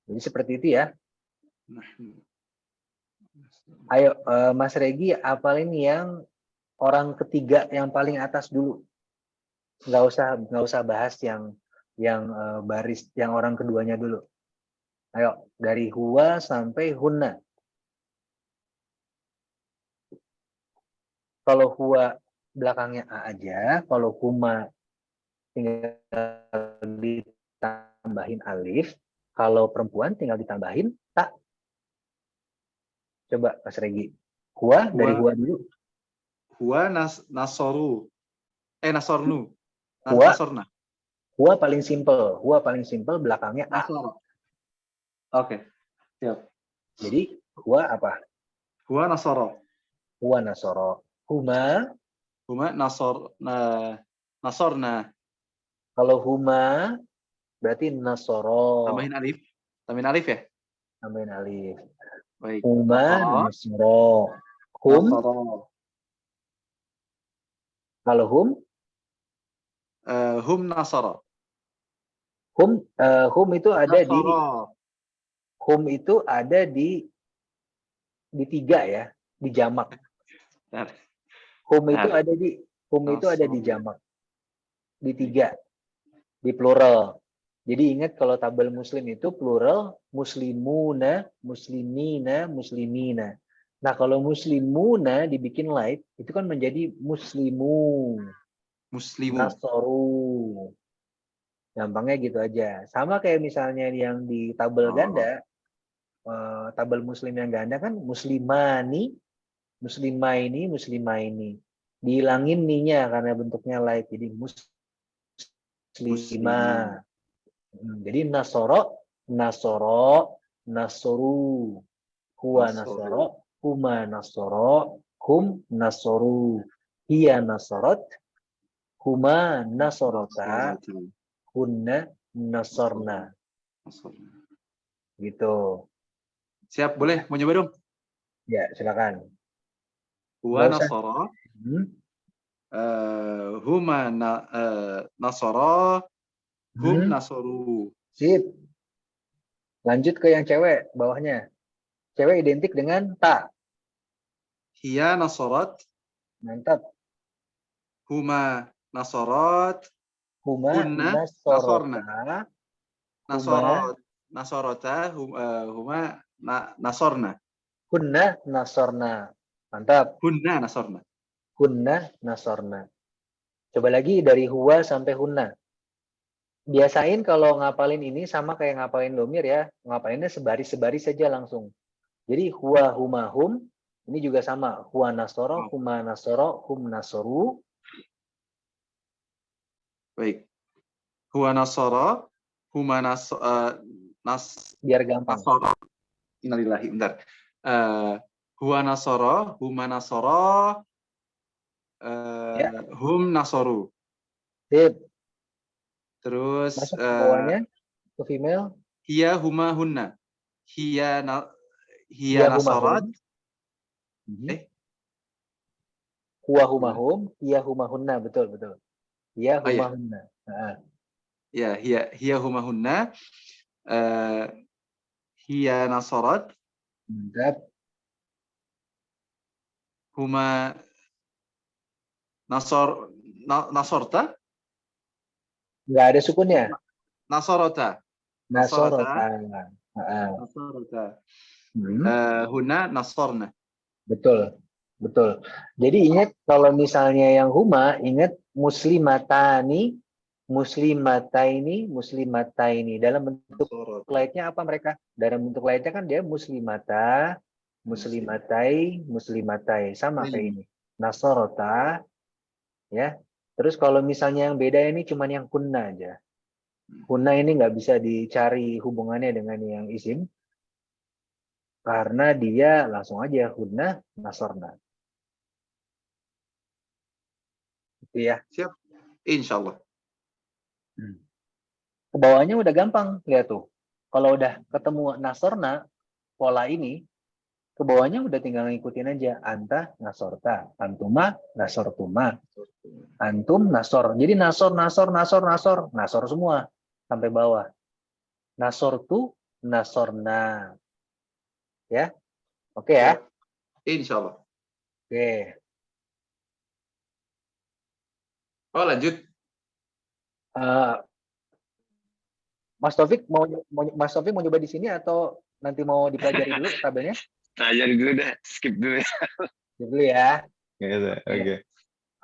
Jadi seperti itu ya. Ayo Mas Regi, apalin yang orang ketiga yang paling atas dulu. Nggak usah bahas yang baris yang orang keduanya dulu. Ayo dari huwa sampai hunna. Kalau huwa belakangnya a aja, kalau huma tinggal ditambahin alif, kalau perempuan tinggal ditambahin ta. Coba Mas Regi. Huwa dari huwa dulu. Huwa nasoru. Nasornu. Nasorna. Huwa paling simple. Huwa paling simple belakangnya a. Oke. Siap. Jadi huwa apa? Huwa nasoro. Huwa nasoro. Huma nasorna. Kalau huma berarti nasoro. Tambahin alif ya? Tambahin alif. Baik. Huma nasoro. Hum. Nasoro. Kalau hum? Hum nasoro. Hum itu ada nasoro. Hum itu ada di 3 ya, di jamak. Hum itu ada di jamak. Di 3. Di plural. Jadi ingat kalau tabel muslim itu plural muslimuna, muslimina, muslimina. Nah, kalau muslimuna dibikin light itu kan menjadi muslimu, Muslimu. nasoru. Gampangnya gitu aja. Sama kayak misalnya yang di tabel ganda, tabel muslim yang ganda kan muslimani, muslimaini, muslimaini. Dihilangin nih-nya karena bentuknya light. Jadi muslimah. Jadi nasoro, nasoro, nasoru. Huwa nasoro, huma nasoro, hum nasoru. Hiya nasorot, huma nasorota, hunna nasorna. Gitu. Siap, boleh? Mau nyoba dong? Ya, silakan. Huwa Nggak usah. nasara, huma nasara, hum nasoru. Sip. Lanjut ke yang cewek, bawahnya. Cewek identik dengan ta. Hiya nasarat, Mantap. huma nasarat, Huma hunna nasorota. nasorna. Huma Nasorota, huma nasorna. hunna nasorna. Mantap. Hunna nasorna. Hunna nasorna. Coba lagi dari huwa sampai hunna. Biasain kalau ngapalin ini sama kayak ngapalin domir ya. Ngapalinnya sebaris-sebaris saja langsung. Jadi huwa huma hum. Ini juga sama. Huwa nasoro, huma nasoro, hum nasoru. Baik. Huwa nasara, huma Biar gampang. nasara. Innalillahi, bentar. Huwa nasara, huma nasara, hum nasoru. Sip. Terus Masuk ke bawahnya, ke female. hiya huma hunna. Hiya huma nasarat. hum. Huwa huma hum, hiya huma hunna, betul betul. Hiya huma hunna. Ya, hiya huma hunna. Hiya nasarat. Mantap. Huma nasorta. Nggak ada sukunnya. Nasorota. Nasorota. Nasorota. Huna nasorna. Betul. Betul. Jadi ingat kalau misalnya yang huma, ingat muslimatani, muslimataini, muslimataini. Dalam bentuk lainnya apa mereka? Dalam bentuk lainnya kan dia muslimata, muslimatai, muslimatai. Sama kayak ini. Nasorota. Ya. Terus kalau misalnya yang beda ini cuma yang kunna aja. Kunna ini nggak bisa dicari hubungannya dengan yang isim. Karena dia langsung aja kunna, nasorna. Itu ya. Siap. Insya Allah. Ke bawahnya udah gampang. Lihat tuh. Kalau udah ketemu nasorna, pola ini, ke bawahnya udah tinggal ngikutin aja. Anta, nasorta. Antuma, nasortuma. Antum, nasor. Jadi nasor, nasor, nasor, nasor. Nasor semua. Sampai bawah. Nasortu, nasorna. Ya. Oke ya. Insya Allah. Oke. Oh, lanjut. Mas Taufik mau nyoba di sini atau nanti mau dipelajari dulu tabelnya? Pelajari dulu dah, skip dulu ya. Skip dulu ya.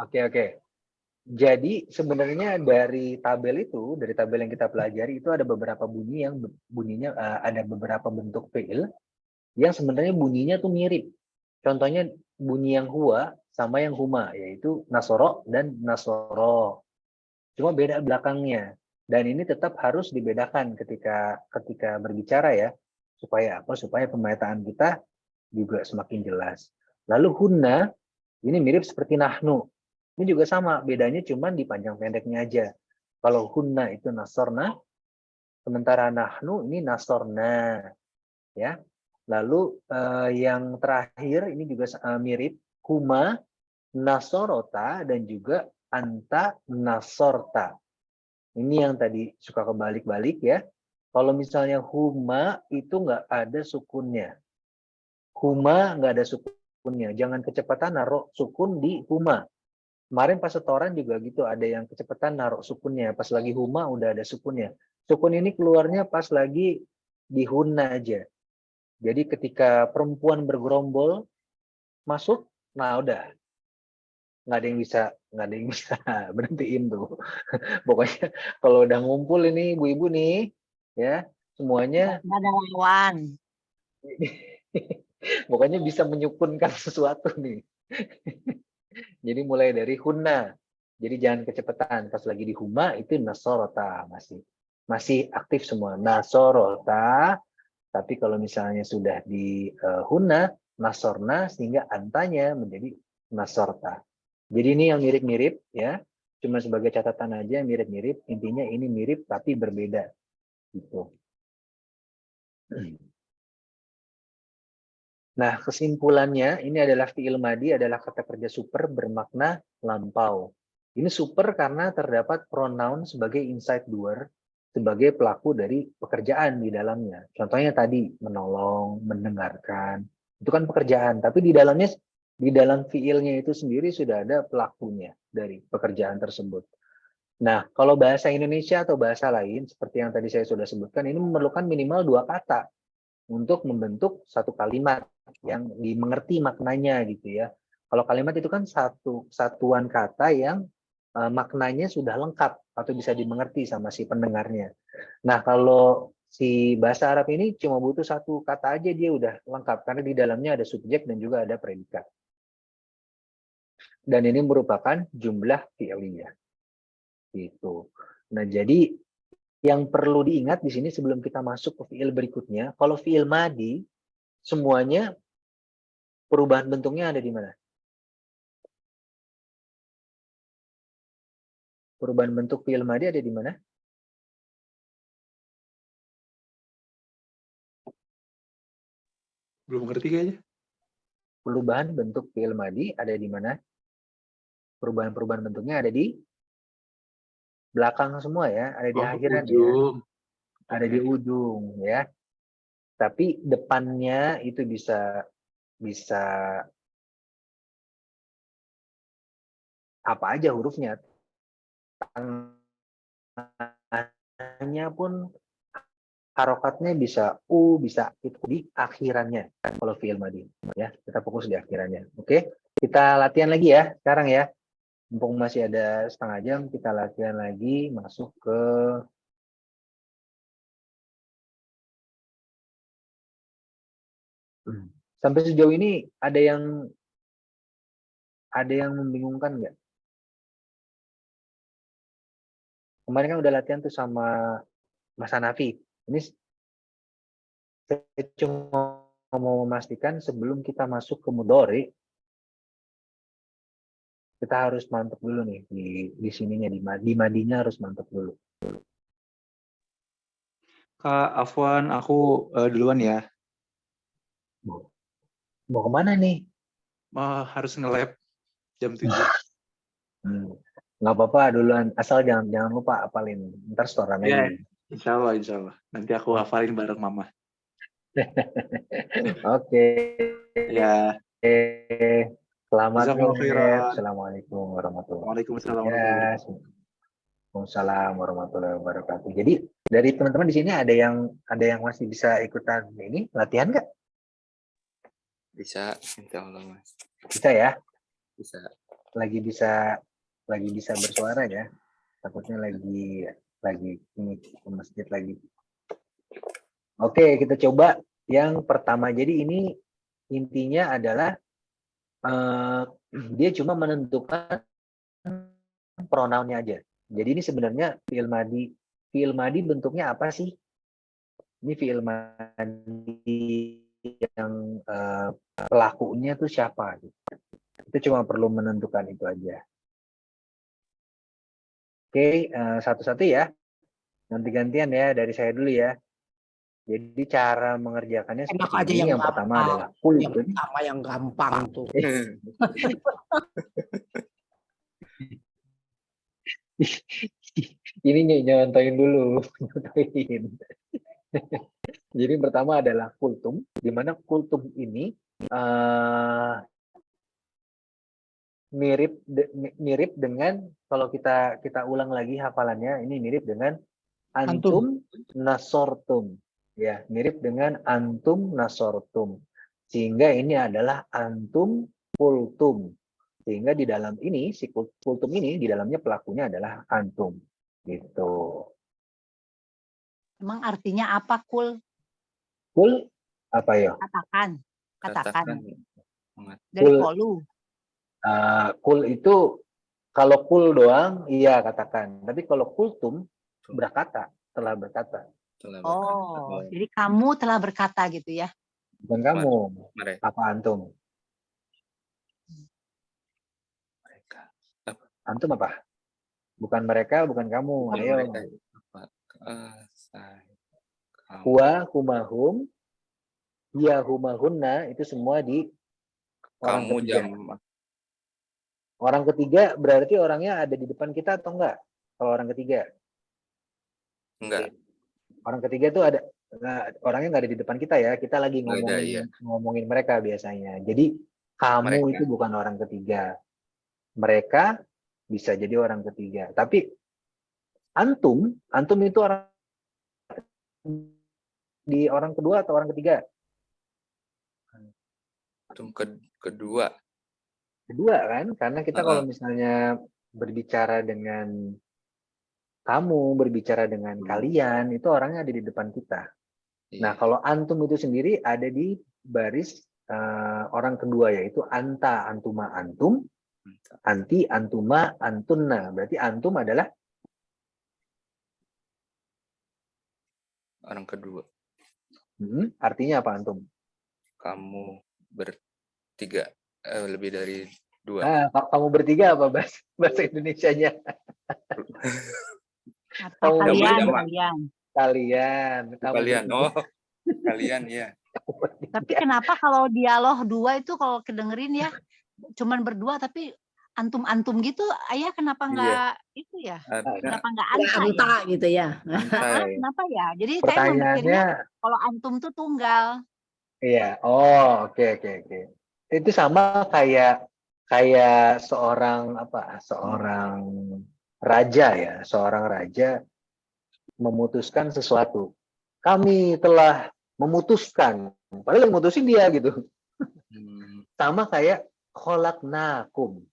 Oke. Oke. Jadi sebenarnya dari tabel yang kita pelajari itu ada beberapa bunyi yang bunyinya ada beberapa bentuk fiil yang sebenarnya bunyinya tuh mirip. Contohnya bunyi yang huwa sama yang huma, yaitu nasoro dan nasoro. Cuma beda belakangnya. Dan ini tetap harus dibedakan ketika berbicara ya, supaya apa? Supaya pemetaan kita juga semakin jelas. Lalu hunna ini mirip seperti nahnu. Ini juga sama, bedanya cuma di panjang pendeknya aja. Kalau hunna itu nasorna, sementara nahnu ini nasorna, ya. Lalu yang terakhir ini juga mirip, huma nasorota dan juga anta nasorta. Ini yang tadi suka kebalik-balik ya. Kalau misalnya huma itu nggak ada sukunnya. Huma nggak ada sukunnya. Jangan kecepatan naruh sukun di huma. Kemarin pas setoran juga gitu, ada yang kecepatan naruh sukunnya. Pas lagi huma udah ada sukunnya. Sukun ini keluarnya pas lagi di hunna aja. Jadi ketika perempuan bergerombol masuk, nah udah nggak ada yang bisa berhentiin tuh. Pokoknya kalau udah ngumpul ini ibu-ibu nih, ya semuanya Nggak ada lawan. pokoknya bisa menyukunkan sesuatu nih. Jadi mulai dari hunna. Jadi jangan kecepatan. Pas lagi di huma itu nasorota masih aktif semua. Nasorota. Tapi kalau misalnya sudah di hunna, nasorna sehingga antanya menjadi nasorta. Jadi ini yang mirip-mirip ya. Cuma sebagai catatan aja mirip-mirip. Intinya ini mirip tapi berbeda. Gitu. Nah, kesimpulannya ini adalah fi'il madi adalah kata kerja super bermakna lampau. Ini super karena terdapat pronoun sebagai inside doer, sebagai pelaku dari pekerjaan di dalamnya. Contohnya tadi menolong, mendengarkan, itu kan pekerjaan. Tapi di dalamnya, di dalam fi'ilnya itu sendiri sudah ada pelakunya dari pekerjaan tersebut. Nah, kalau bahasa Indonesia atau bahasa lain, seperti yang tadi saya sudah sebutkan, ini memerlukan minimal 2 kata untuk membentuk satu kalimat yang dimengerti maknanya gitu ya. Kalau kalimat itu kan satuan kata yang maknanya sudah lengkap atau bisa dimengerti sama si pendengarnya. Nah, kalau si bahasa Arab ini cuma butuh satu kata aja dia udah lengkap karena di dalamnya ada subjek dan juga ada predikat. Dan ini merupakan jumlah fi'liyah. Gitu. Nah, jadi yang perlu diingat di sini sebelum kita masuk ke fi'il berikutnya, kalau fi'il madi semuanya perubahan bentuknya ada di mana? Perubahan bentuk fi'il madi ada di mana? Belum ngerti kayaknya. Perubahan bentuk fi'il madi ada di mana? Perubahan-perubahan bentuknya ada di belakang semua ya, ada di akhiran ya, Ujung. ada di ujung ya. Tapi depannya itu bisa apa aja hurufnya. Tengahnya pun harokatnya bisa bisa itu di akhirannya kalau fi'il madi ya. Kita fokus di akhirannya. Oke, kita latihan lagi ya sekarang ya. Mumpung masih ada setengah jam, kita latihan lagi masuk ke sampai sejauh ini ada yang membingungkan nggak? Kemarin kan udah latihan tuh sama Mas Hanafi. Ini saya cuma mau memastikan sebelum kita masuk ke mudhari, kita harus mantap dulu nih di sininya di madinya harus mantap dulu. Kak Afwan, aku duluan ya. Mau kemana nih? Harus nge-lab jam 7. Nggak apa-apa duluan, asal jangan lupa apalin. Ntar setoran Iya, lagi. insya Allah. Nanti aku hafalin bareng Mama. Oke. Ya. Selamat Jazakallahu nge-lab. khairan. Assalamualaikum warahmatullahi Waalaikumsalam wabarakatuh. warahmatullahi Ya, Waalaikumsalam warahmatullahi wabarakatuh. Jadi dari teman-teman di sini ada yang masih bisa ikutan ini latihan nggak? Bisa, insya Allah Mas. Bisa ya? Bisa. Lagi bisa bersuara ya? Takutnya lagi ini ke masjid lagi. Oke, kita coba yang pertama. Jadi ini intinya adalah dia cuma menentukan pronounnya aja. Jadi ini sebenarnya fi'il madi. Fi'il madi bentuknya apa sih? Ini fi'il madi yang pelakunya tuh siapa? Itu cuma perlu menentukan itu aja. Oke, satu-satu ya. Nanti gantian ya, dari saya dulu ya. Jadi cara mengerjakannya Enak seperti aja ini. yang Yang pertama gampang. adalah Yang kultum. pertama yang gampang tuh. Ini nyontoin dulu. Jadi pertama adalah kultum, di mana kultum ini mirip dengan kalau kita ulang lagi hafalannya, ini mirip dengan Antum. antum nasortum. Ya, mirip dengan antum nasortum. Sehingga ini adalah antum kultum. Sehingga di dalam ini, si kultum ini, di dalamnya pelakunya adalah antum. Gitu. Emang artinya apa kul? Kul, apa ya? Katakan. Katakan. Dari Kul. kolu. Kul itu, kalau kul doang, iya katakan. Tapi kalau kultum, berkata, telah berkata. Oh, jadi kamu telah berkata gitu ya? Bukan kamu. Mereka. Apa antum? Mereka. Antum apa? Bukan mereka, bukan kamu. Bukan Ayo. mereka. Apa? Kamu. Huwa, humahum, ya humahunna, itu semua di orang Kamu ketiga. jam. Orang ketiga berarti orangnya ada di depan kita atau enggak? Kalau orang ketiga. Enggak. Orang ketiga itu ada, orangnya nggak ada di depan kita ya. Kita lagi Nggak ada, iya. ngomongin mereka biasanya. Jadi kamu Mereka. itu bukan orang ketiga. Mereka bisa jadi orang ketiga. Tapi antum itu orang di orang kedua atau orang ketiga? Antum kedua. Kedua kan? Karena kita kalau misalnya berbicara dengan kamu, berbicara dengan kalian, itu orangnya ada di depan kita. Iya. Nah, kalau antum itu sendiri ada di baris orang kedua, yaitu anta, antuma, antum, anti, antuma, antunna. Berarti antum adalah Orang kedua. Artinya apa antum? Kamu bertiga. Lebih dari dua. Nah, kamu bertiga apa bahasa Indonesianya? Atau Kamu kalian, bertiga, Mak. Kalian. Kamu Kalian. bertiga. Oh, kalian ya. Tapi kenapa kalau dialog dua itu kalau kedengerin ya, cuman berdua tapi antum-antum gitu, ayah kenapa nggak itu ya? Kenapa nggak anta ya? Anta gitu ya. Kenapa ya? Jadi saya Pertanyaannya, memikirnya kalau antum tuh tunggal. iya. Oh, oke. Itu sama kayak seorang raja ya, seorang raja memutuskan sesuatu. Kami telah memutuskan, padahal yang memutusin dia gitu. Sama kayak khalaqnakum.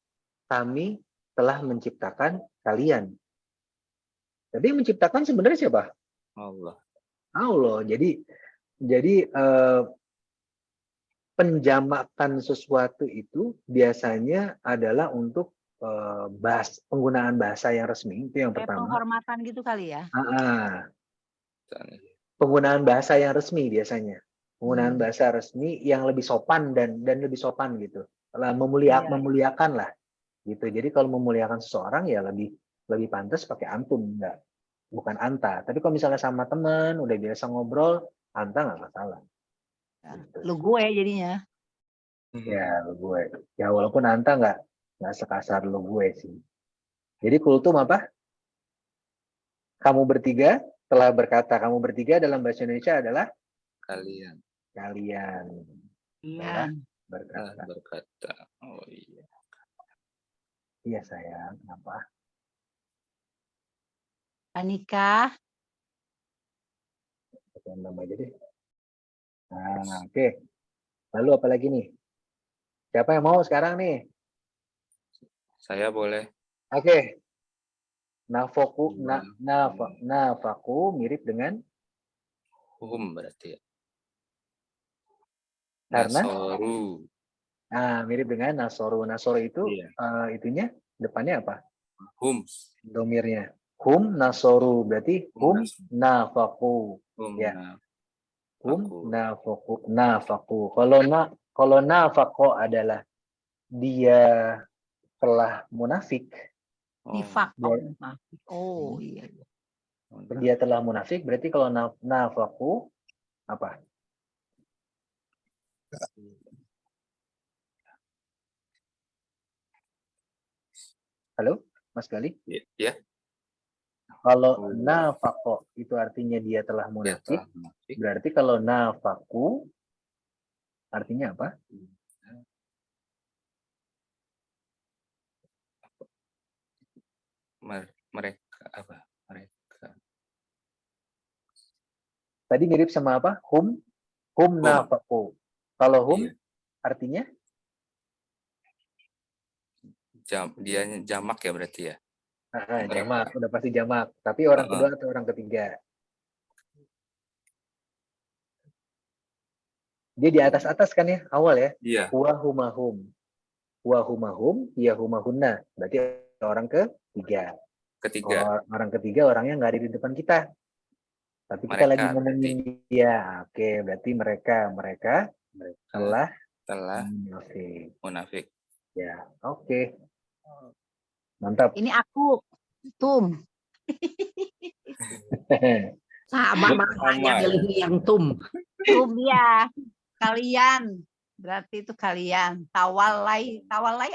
Kami telah menciptakan kalian. Tapi yang menciptakan sebenarnya siapa? Allah. Allah. Jadi penjamakan sesuatu itu biasanya adalah untuk penggunaan bahasa yang resmi, itu yang Kayak pertama. penghormatan gitu kali ya? Penggunaan bahasa yang resmi biasanya. Penggunaan bahasa resmi yang lebih sopan dan lebih sopan gitu. Memuliakan lah gitu. Jadi kalau memuliakan seseorang ya lebih pantas pakai antum, bukan anta. Tapi kalau misalnya sama teman udah biasa ngobrol, anta nggak masalah. Gitu. Lu gue jadinya. Ya lu gue. Ya walaupun anta nggak sekasar lu gue sih. Jadi kultum apa? Kamu bertiga telah berkata. Kamu bertiga dalam bahasa Indonesia adalah Kalian. Iya. Berkata. Oh iya. Iya sayang. Kenapa? Anika. Nama aja deh. Nah, oke. Lalu apa lagi nih? Siapa yang mau sekarang nih? Saya boleh. Oke. Nafaku mirip dengan Berarti ya. karena Nasoru. mirip dengan nasoru. Nasoru itu itunya depannya apa? Domirnya. Nasoru berarti nafaku. Ya. Nafaku. Kalau nafako adalah dia telah munafik. Nifak. Oh iya. Dia telah munafik berarti kalau nafaku apa? Halo, Mas Gali? Ya. Kalau nafako itu artinya dia telah munafik, berarti kalau nafaku artinya apa? Mereka apa? Mereka. Tadi mirip sama apa? Hum nafaqu. Kalau hum Iya. artinya Dia jamak ya berarti ya. jamak, udah pasti jamak. Tapi orang kedua atau orang ketiga? Dia di atas kan ya, awal ya. Iya. Wa humahum, ya humahunna. Berarti orang ketiga. Orang ketiga orangnya nggak ada di depan kita. Tapi kita lagi ngomongin dia. Oke, berarti mereka telah munafik. Ya, oke. Mantap. Ini aku, Tum. Sama makanya milih yang tum. Tum ya, kalian. Berarti itu kalian. Tawalai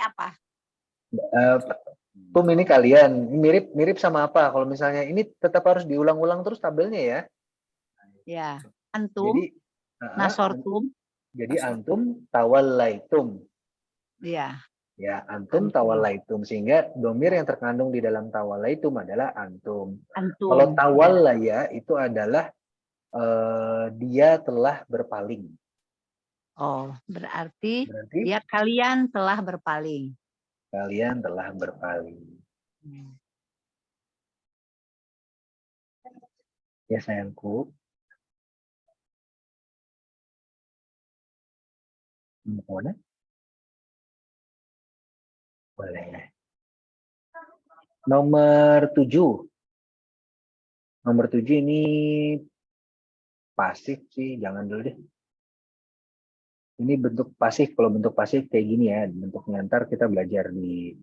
apa? Tum ini kalian. Mirip sama apa? Kalau misalnya ini tetap harus diulang-ulang terus tabelnya ya. Ya, antum, Jadi, nasortum. Jadi antum tawallaitum. Iya. Ya, antum tawallaitum, sehingga domir yang terkandung di dalam tawallaitum adalah antum. Kalau tawallaya itu adalah dia telah berpaling. Oh, berarti dia kalian telah berpaling. Kalian telah berpaling. Ya sayangku. Mana? Boleh. Nomor 7. Nomor 7 ini pasif sih, jangan dulu deh. Ini bentuk pasif. Kalau bentuk pasif kayak gini ya, bentuknya ntar kita belajar di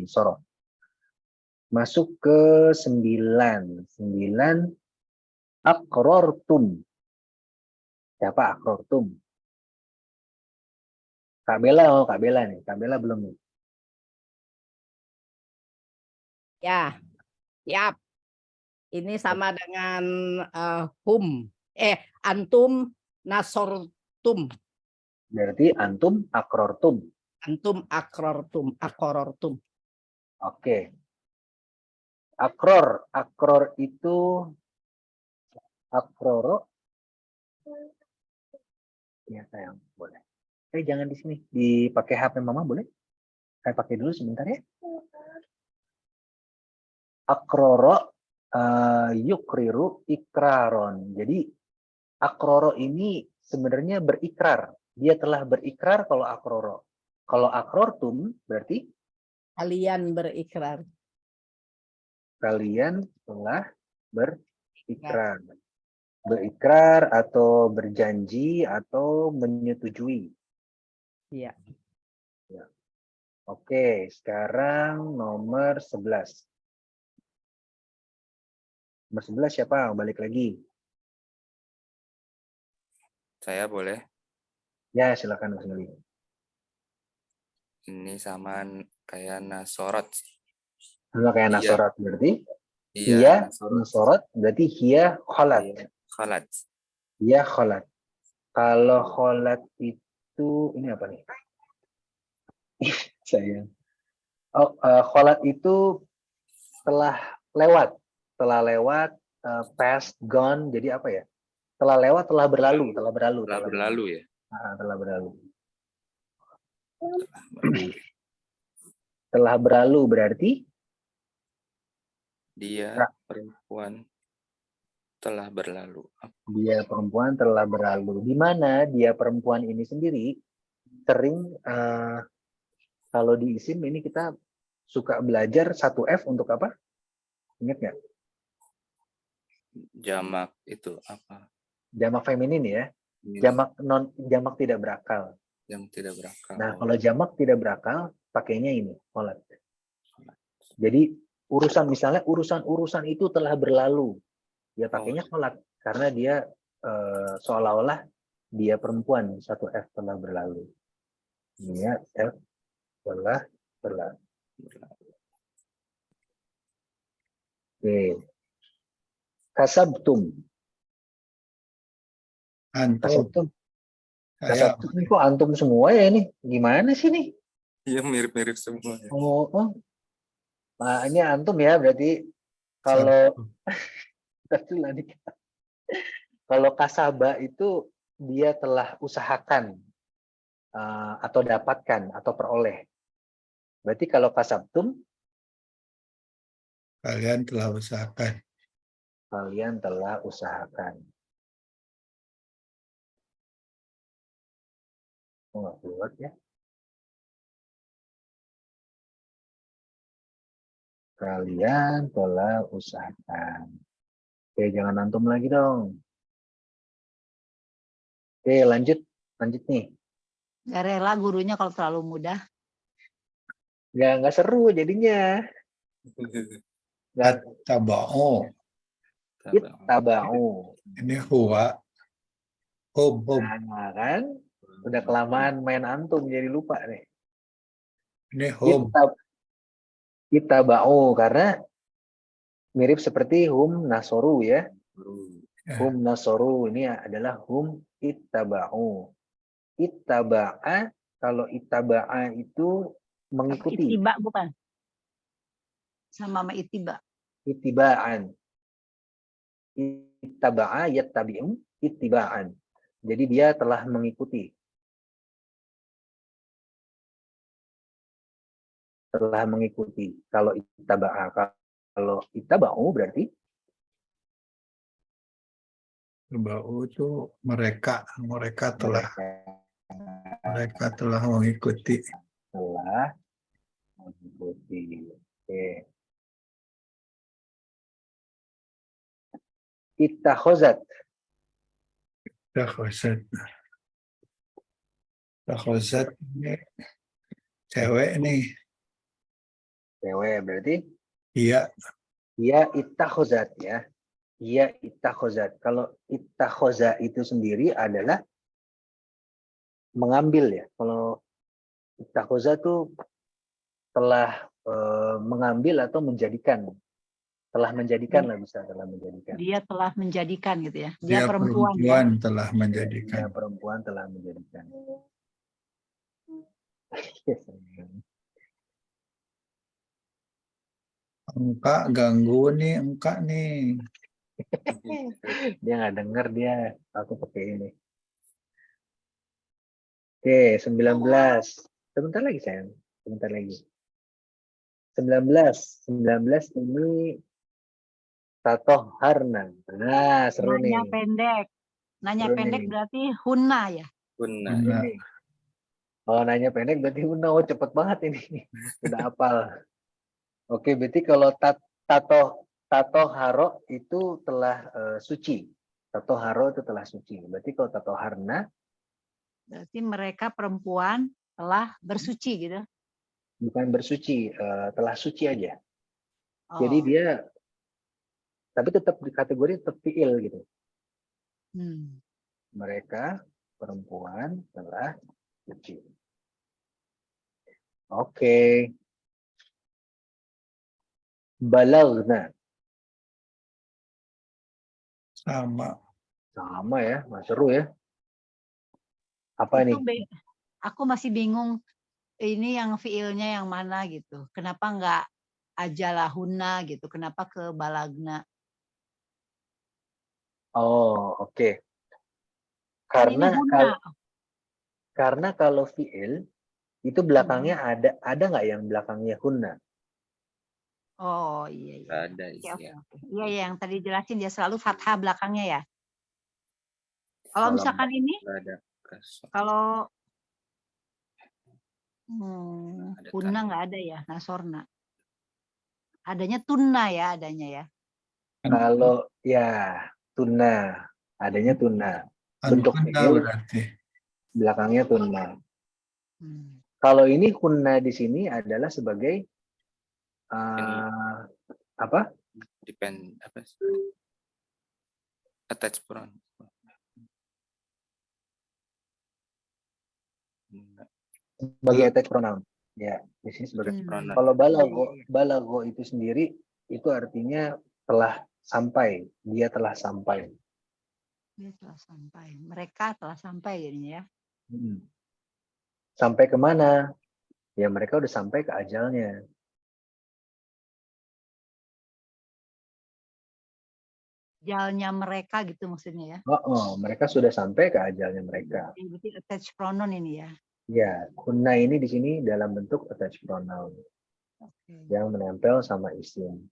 Sorong. Masuk ke 9. 9 akrortum. Siapa akrortum? Kak Bella nih. Kak Bella belum nih. Ya, siap. Ini sama dengan hum. Antum nasortum. Berarti antum akrortum. Antum akrortum. Oke. Akror itu akroro. Ya sayang, boleh. Jangan di sini, dipakai HP mama boleh? Saya pakai dulu sebentar ya. Akroro yukriru ikraron. Jadi akroro ini sebenarnya berikrar. Dia telah berikrar kalau akroro. Kalau akrortum berarti kalian berikrar. Kalian telah berikrar. Berikrar atau berjanji atau menyetujui. Iya. Ya. Oke, sekarang nomor 11. Nomor 11 siapa? Balik lagi. Saya boleh? Ya, silakan Mas Nuli. Ini sama kayak nasorot. Sama kayak nasorot berarti? Iya, nasorot berarti hiya kholat. Kholat. Hiya kholat. Kalau kholat itu, ini apa nih? Sayang. Kholat itu telah lewat, past, gone. Jadi apa ya? Telah lewat, telah berlalu ya. Telah berlalu. Telah berlalu berarti dia perempuan telah berlalu. Dia perempuan telah berlalu. Di mana dia perempuan ini sendiri sering kalau di isim ini kita suka belajar 1F untuk apa? Ingat nggak? Jamak itu apa? Jamak feminin ya. Jamak tidak berakal. Yang tidak berakal. Nah, kalau jamak tidak berakal, pakainya ini, kholat. Jadi urusan itu telah berlalu. Dia pakainya kholat karena dia seolah-olah dia perempuan, 1F telah berlalu. Dia F telah berlalu. Oke. Kasabtum. Antum. Kasabtum. Ini kok antum semua ya ini? Gimana sih nih? Iya, mirip-mirip semua. Ya. Oh. Nah, ini antum ya berarti kalau kalau kasaba itu dia telah usahakan atau dapatkan atau peroleh. Berarti kalau kasabtum Kalian telah usahakan. kalian telah usahakan. Oh, nggak keluar ya. Kalian telah usahakan. Oke, jangan antum lagi dong. Oke, lanjut nih. Gak rela gurunya kalau terlalu mudah. Nggak seru jadinya. Nggak Tabau. ittaba'u. Ini huwa. Hum. Nah, kan? Udah kelamaan main antum jadi lupa nih. Ini hum. Ittaba'u karena mirip seperti hum nasoru ya. Ya. Hum nasoru ini adalah hum ittaba'u. Ittaba'a, kalau ittaba'a itu mengikuti. Itiba bukan? Sama itiba. Ittiba'an. Ittaba'a yattabi'u ittiba'an. Jadi dia telah mengikuti. Telah mengikuti. Kalau ittaba'a, kalau ittaba'u berarti Bau itu mereka telah mengikuti. Telah mengikuti. Oke. Ittakhozat. Takhozat ini cewek nih. Cewek berarti Iya. ia ittakhozat ya. Ia ittakhozat. Kalau ittakhoza itu sendiri adalah mengambil ya. Kalau ittakhoza itu telah mengambil atau menjadikan. Telah menjadikan lah bisa telah menjadikan. Dia telah menjadikan gitu ya. Dia perempuan ya. telah menjadikan. Dia perempuan telah menjadikan. Engkak ganggu nih, engkak nih. Dia nggak denger dia. Aku pakai ini. Oke, 19. Sebentar lagi sayang. Sebentar lagi. 19 ini Tatoh Harna. Nah, seru nih. Nanya pendek. Nanya Seru pendek nih. berarti hunna ya. Benar. Benar. Oh, nanya pendek berarti Una. Oh, cepet banget ini. Udah hafal. Oke, berarti kalau Tato Haro itu telah suci. Tato Haro itu telah suci. Berarti kalau Tato Harna Berarti mereka perempuan telah bersuci gitu. bukan bersuci, telah suci aja. Oh. Jadi dia tapi tetap di kategori tetap fiil gitu. Mereka perempuan telah suci. Oke. Balagna. Sama ya, Mas seru ya. Apa itu nih? Aku masih bingung ini yang fiilnya yang mana gitu. Kenapa enggak ajalahuna gitu? Kenapa ke balagna? Oh, oke. Karena kalau fiil itu belakangnya ada nggak yang belakangnya hunna? Oh iya. Ada Oke. Iya yang tadi jelasin dia selalu fathah belakangnya ya. Kalau misalkan ini, kalau hunna nggak ada ya, nasorna. Adanya tunna ya adanya ya. Kalau ya tunna, adanya tunna. Bentuk fiil belakangnya tunna. Kalau ini hunna di sini adalah sebagai apa? Depend apa? Attach pronoun. Sebagai attach pronoun. Ya, di sini sebagai pronoun. Kalau balago itu sendiri itu artinya telah sampai, dia telah sampai. Dia telah sampai. Mereka telah sampai jadinya ya. Sampai kemana? Ya mereka udah sampai ke ajalnya. ajalnya mereka gitu maksudnya ya. Mereka sudah sampai ke ajalnya mereka. Berarti attached pronoun ini ya. Ya, kunna ini di sini dalam bentuk attached pronoun yang menempel sama isim.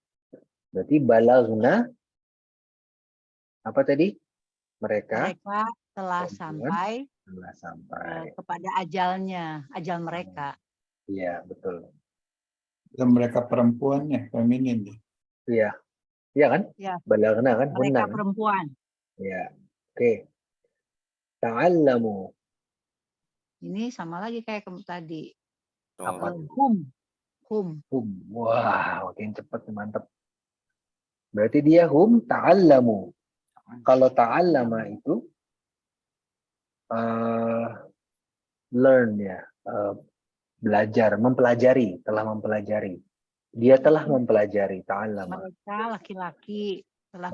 Berarti balagna apa tadi? Mereka telah sampai kepada ajalnya, ajal mereka. Iya, betul. Dan mereka perempuannya, feminin. Iya. Iya kan? Ya. Balagna kan? Mereka Hunna, kan? perempuan. Iya. Oke. Ta'allamu. Ini sama lagi kayak tadi. Apa? Hum. Wah, makin cepat, mantap. Berarti dia hum ta'allamu. Kalau ta'allama itu learn ya, belajar, mempelajari, telah mempelajari. Dia telah mempelajari, ta'allama. Mereka laki-laki telah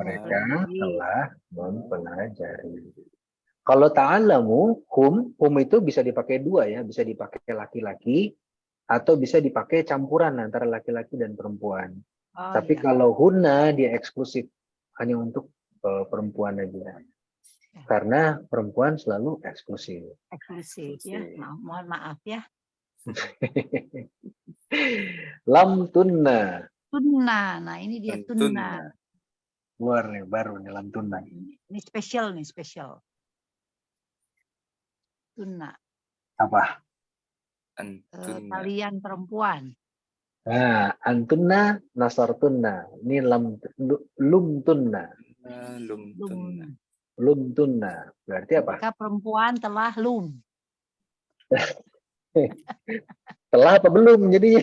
mempelajari. Kalau ta'allamu, hum itu bisa dipakai dua ya, bisa dipakai laki-laki atau bisa dipakai campuran antara laki-laki dan perempuan. Tapi kalau hunna dia eksklusif, hanya untuk perempuan aja. Karena perempuan selalu eksklusif. Eksklusif ya. Mohon maaf ya. Lam tunna. Nah ini dia tunna. Luar nih, baru nih lam tunna. Ini spesial. Tunna. Apa? Kalian perempuan. Nah, antunna nasartunna. Ini lum tunna. Lum tunna. Berarti apa? Mereka perempuan telah lum. Telah apa belum jadinya?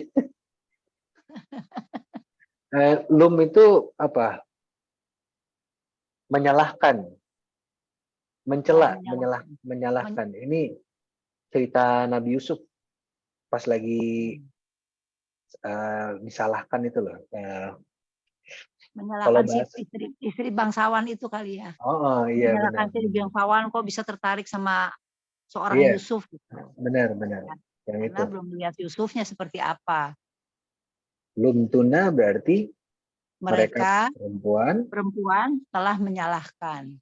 Lum itu apa? Menyalahkan. Mencela, menyalahkan. Ini cerita Nabi Yusuf pas lagi disalahkan itu loh. Menyalahkan istri bangsawan itu kali ya. Iya, menyalahkan istri bangsawan kok bisa tertarik sama seorang Yusuf. Benar. Yang karena itu. belum lihat Yusufnya seperti apa. Lum tuna berarti mereka perempuan telah menyalahkan.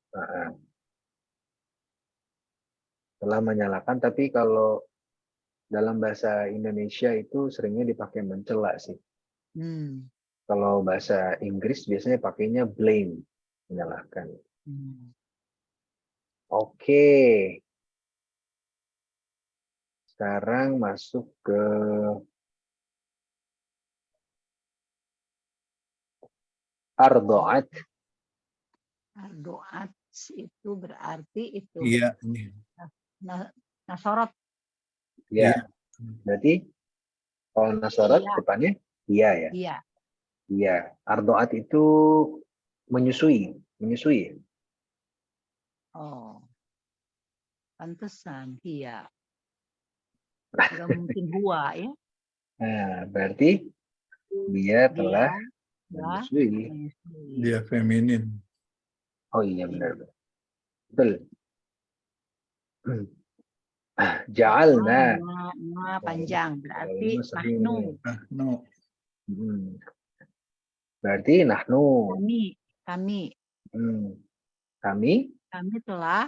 Telah menyalahkan, tapi kalau dalam bahasa Indonesia itu seringnya dipakai mencela sih. Kalau bahasa Inggris biasanya pakainya blame, menyalahkan. Oke. Sekarang masuk ke ardoat. Ardoat itu berarti itu. Iya. Nasorot. Iya. Berarti kalau nasorot depannya iya ya. Iya. Ardoat itu menyusui. Oh. Pantesan, iya. Nggak mungkin huwa ya. Nah, berarti dia telah menyusui. Dia feminin. Oh iya benar. Betul. Ja'alna. Panjang berarti nahnu. Berarti nahnu. Kami. Kami telah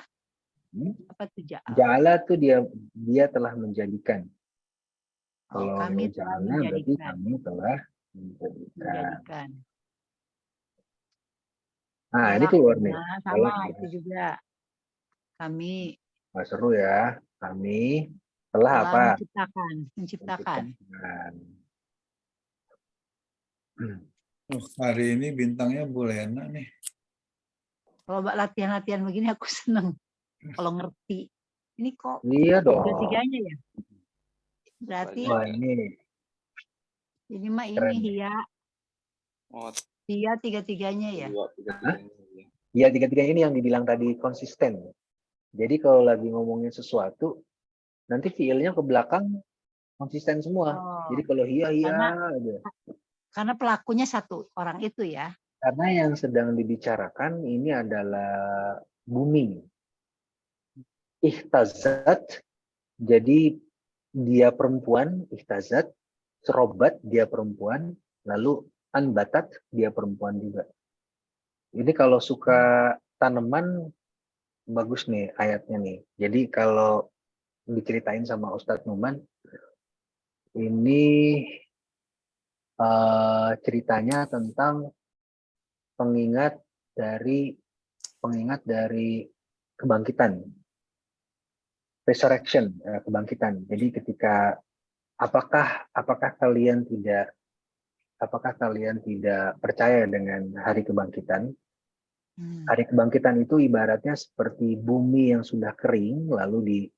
apa itu ja'ala tuh dia telah menjadikan. Kalau kami ja'alna berarti kami telah menjadikan. Nah, ini keluar nih. Sama itu juga. Kami. Seru ya. Kami telah apa? Menciptakan. Hari ini bintangnya Bulena nih. Kalau latihan-latihan begini aku seneng. Kalau ngerti. Ini kok iya dong. Tiga-tiganya ya. Berarti ini mah ini Hia. Hia tiga-tiganya ya. Iya tiga-tiganya ini yang dibilang tadi konsisten. Jadi kalau lagi ngomongin sesuatu, nanti fiilnya ke belakang konsisten semua. Jadi kalau hia aja. Karena pelakunya satu orang itu ya. Karena yang sedang dibicarakan ini adalah bumi. Ihtazat, jadi dia perempuan, ihtazat, serobat dia perempuan, lalu anbatat dia perempuan juga. Ini kalau suka tanaman bagus nih ayatnya nih. Jadi kalau diceritain sama Ustadz Numan, ini ceritanya tentang pengingat dari kebangkitan, resurrection, kebangkitan. Jadi ketika apakah kalian tidak percaya dengan hari kebangkitan? Hari kebangkitan itu ibaratnya seperti bumi yang sudah kering lalu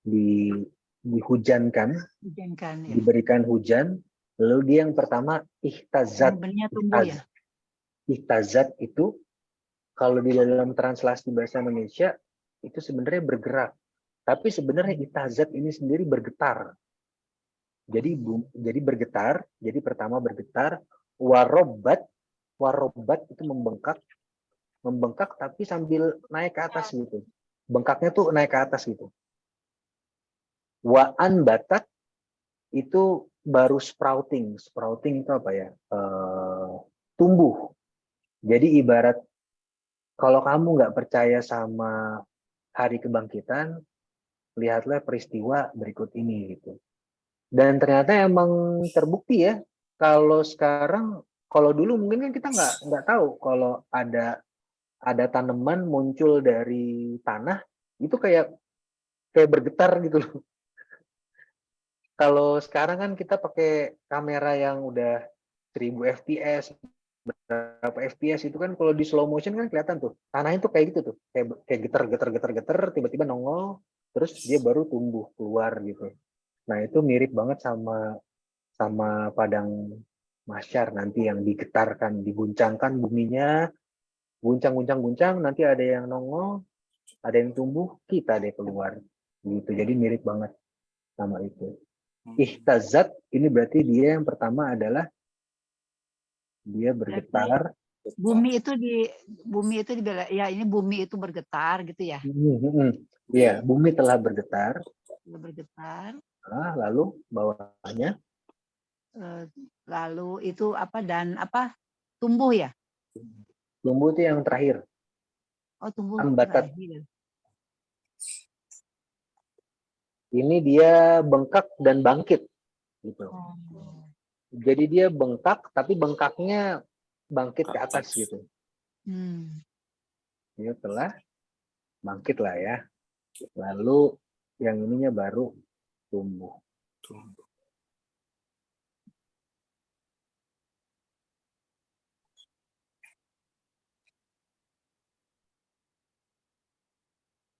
dihujankan, ya. diberikan hujan, lalu dia yang pertama ihtazat. Benih tumbuh ya. Ihtazat itu kalau di dalam translasi bahasa Indonesia itu sebenarnya bergerak, tapi sebenarnya ihtazat ini sendiri bergetar. Jadi bergetar. Jadi pertama bergetar, warobat itu membengkak tapi sambil naik ke atas gitu. Bengkaknya tuh naik ke atas gitu. Waan batat itu baru sprouting. Sprouting itu apa ya? Tumbuh. Jadi ibarat kalau kamu nggak percaya sama hari kebangkitan, lihatlah peristiwa berikut ini gitu. Dan ternyata emang terbukti ya. Kalau sekarang, kalau dulu mungkin kan kita nggak tahu kalau ada tanaman muncul dari tanah itu kayak bergetar gitu loh. Kalau sekarang kan kita pakai kamera yang udah 1000 fps, berapa fps itu kan kalau di slow motion kan kelihatan tuh tanahnya tuh kayak gitu tuh, kayak getar tiba-tiba nongol terus dia baru tumbuh keluar gitu. Nah itu mirip banget sama padang mahsyar nanti yang digetarkan, diguncangkan buminya, guncang, nanti ada yang nongol, ada yang tumbuh, kita deh keluar gitu. Jadi mirip banget sama itu. Ihtazat ini berarti dia yang pertama adalah dia bergetar. Bumi itu ya ini bumi itu bergetar gitu ya. Iya, bumi telah bergetar. Bergetar. Lalu bawahnya lalu itu tumbuh ya? Tumbuh itu yang terakhir. Oh, tumbuh Ambatat. terakhir. Ini dia bengkak dan bangkit gitu. Jadi dia bengkak tapi bengkaknya bangkit ke atas gitu. Dia telah bangkit lah ya. Lalu yang ininya baru tumbuh.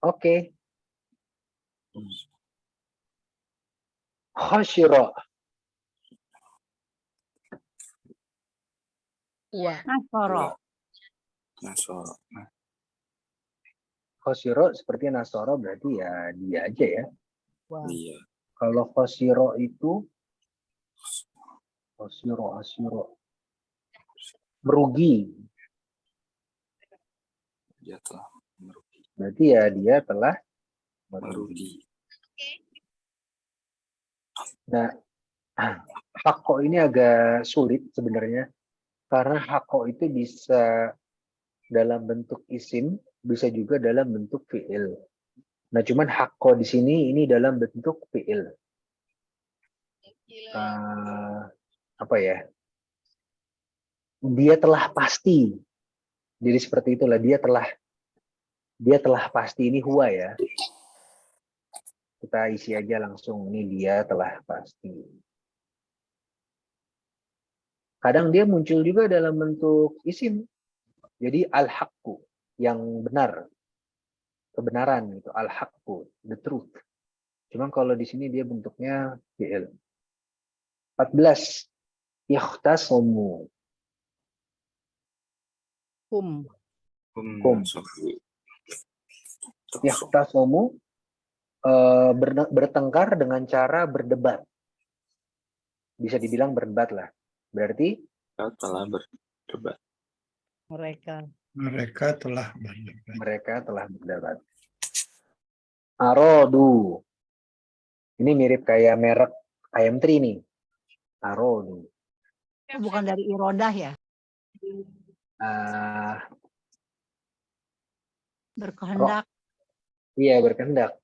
Oke. Khasyira. Iya. Nasoro. Khasyira seperti Nasoro berarti ya dia aja ya. Iya. Kalau Khasyira itu Khasyira merugi. Dia telah merugi. Berarti ya dia telah merugi. Nah, hakko ini agak sulit sebenarnya karena hakko itu bisa dalam bentuk isim, bisa juga dalam bentuk fi'il. Nah, cuman hakko di sini ini dalam bentuk fi'il. Apa ya? Dia telah pasti. Jadi seperti itulah, dia telah pasti, ini huwa ya. Kita isi aja langsung, ini dia telah pasti. Kadang dia muncul juga dalam bentuk isim. Jadi al-haqqu, yang benar. Kebenaran itu al-haqqu, the truth. Cuman kalau di sini dia bentuknya fi'il. 14. Yakhtasomu. Yakhtasomu bertengkar dengan cara berdebat. Bisa dibilang berdebat lah. Berarti telah berdebat. Mereka telah berdebat. Arodu. Ini mirip kayak merek ayam tri nih. Arodu. Bukan dari irodah ya? Berkehendak. Iya, berkehendak.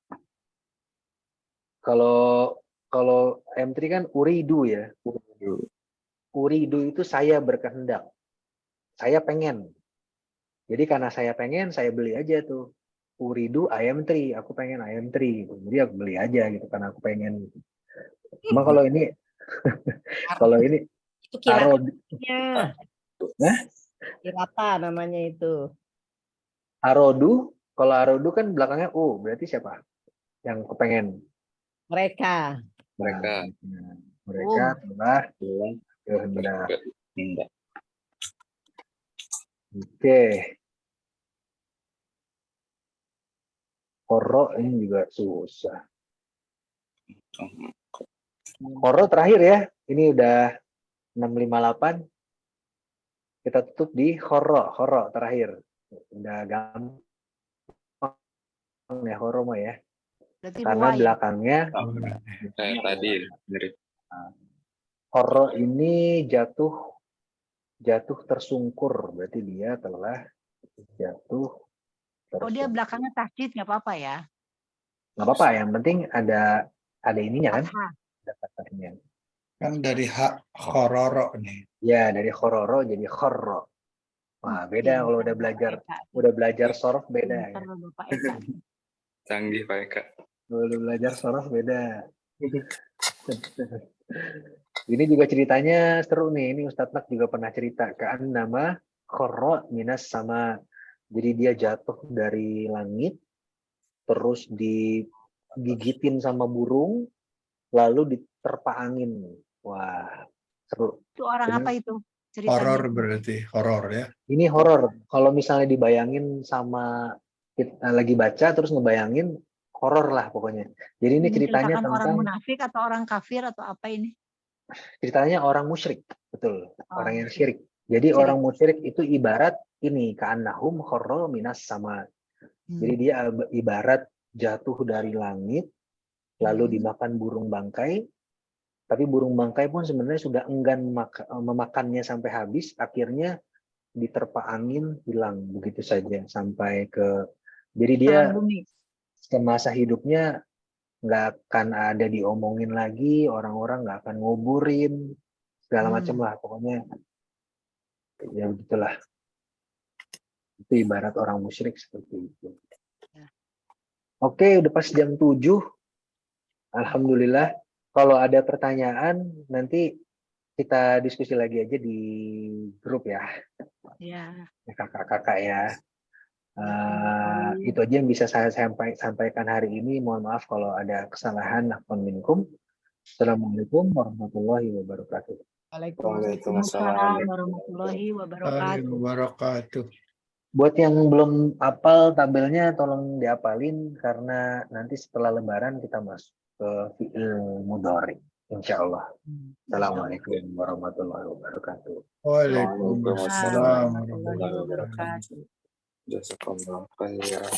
Kalau M3 kan uridu ya. Uridu itu saya berkehendak. Saya pengen. Jadi karena saya pengen, saya beli aja tuh. Uridu ayam 3, aku pengen ayam 3 gitu. Jadi aku beli aja gitu karena aku pengen. Cuma kalau ini Itu arodu. kirata namanya itu. Arodu, kalau arodu kan belakangnya U, berarti siapa? Yang kepengen. Mereka. Mereka Mereka telah kehendak. berkehendak. Oke. Koro ini juga susah. Koro terakhir ya. Ini udah 658. Kita tutup di koro terakhir. Udah gampang ya koro mah ya. Berarti Karena dua ya. belakangnya Kayak tadi mirip. koro ini jatuh tersungkur. Berarti dia telah jatuh Oh, dia belakangnya tasdid nggak apa-apa ya? Nggak apa-apa, yang penting ada ininya kan? Fathah. Ada fathahnya. Kan dari hak khororo nih. Ya, dari khororo jadi khorro. Wah, beda kalau udah belajar sorof beda ya. Bapak Eka. Canggih Pak Eka. Kalau udah belajar sorof beda. Ini juga ceritanya seru nih. Ini Ustadz Nak juga pernah cerita. Kan nama khorro minas sama. Jadi dia jatuh dari langit, terus digigitin sama burung, lalu diterpa angin. Wah, seru. Itu orang apa itu? Ceritanya. Horor berarti, horor ya. Ini horor. Kalau misalnya dibayangin sama kita lagi baca terus ngebayangin, horor lah pokoknya. Jadi ini ceritanya menceritakan orang tentang munafik atau orang kafir atau apa ini? ceritanya orang musyrik, betul. Orang yang musyrik. syirik. Jadi Syirik. orang musyrik itu ibarat ini ka'annahum khorro minas sama. Jadi dia ibarat jatuh dari langit lalu dimakan burung bangkai. Tapi burung bangkai pun sebenarnya sudah enggan memakannya sampai habis, akhirnya diterpa angin hilang begitu saja sampai ke. Jadi dia semasa hidupnya nggak akan ada diomongin lagi, orang-orang nggak akan nguburin segala macam lah pokoknya. Ya begitulah. Itu ibarat orang musyrik seperti itu. Oke, udah pas jam 7. Alhamdulillah. Kalau ada pertanyaan nanti kita diskusi lagi aja di grup ya. Ya. Kakak-kakak ya. Itu aja yang bisa saya sampaikan hari ini. Mohon maaf kalau ada kesalahan. Assalamualaikum warahmatullahi wabarakatuh. Waalaikumsalam warahmatullahi wabarakatuh. Buat yang belum hafal tabelnya tolong diapalin karena nanti setelah lebaran kita masuk ke fi'il mudhari insyaallah. Assalamualaikum warahmatullahi wabarakatuh. Waalaikumsalam warahmatullahi wabarakatuh. Jazakallah khairan.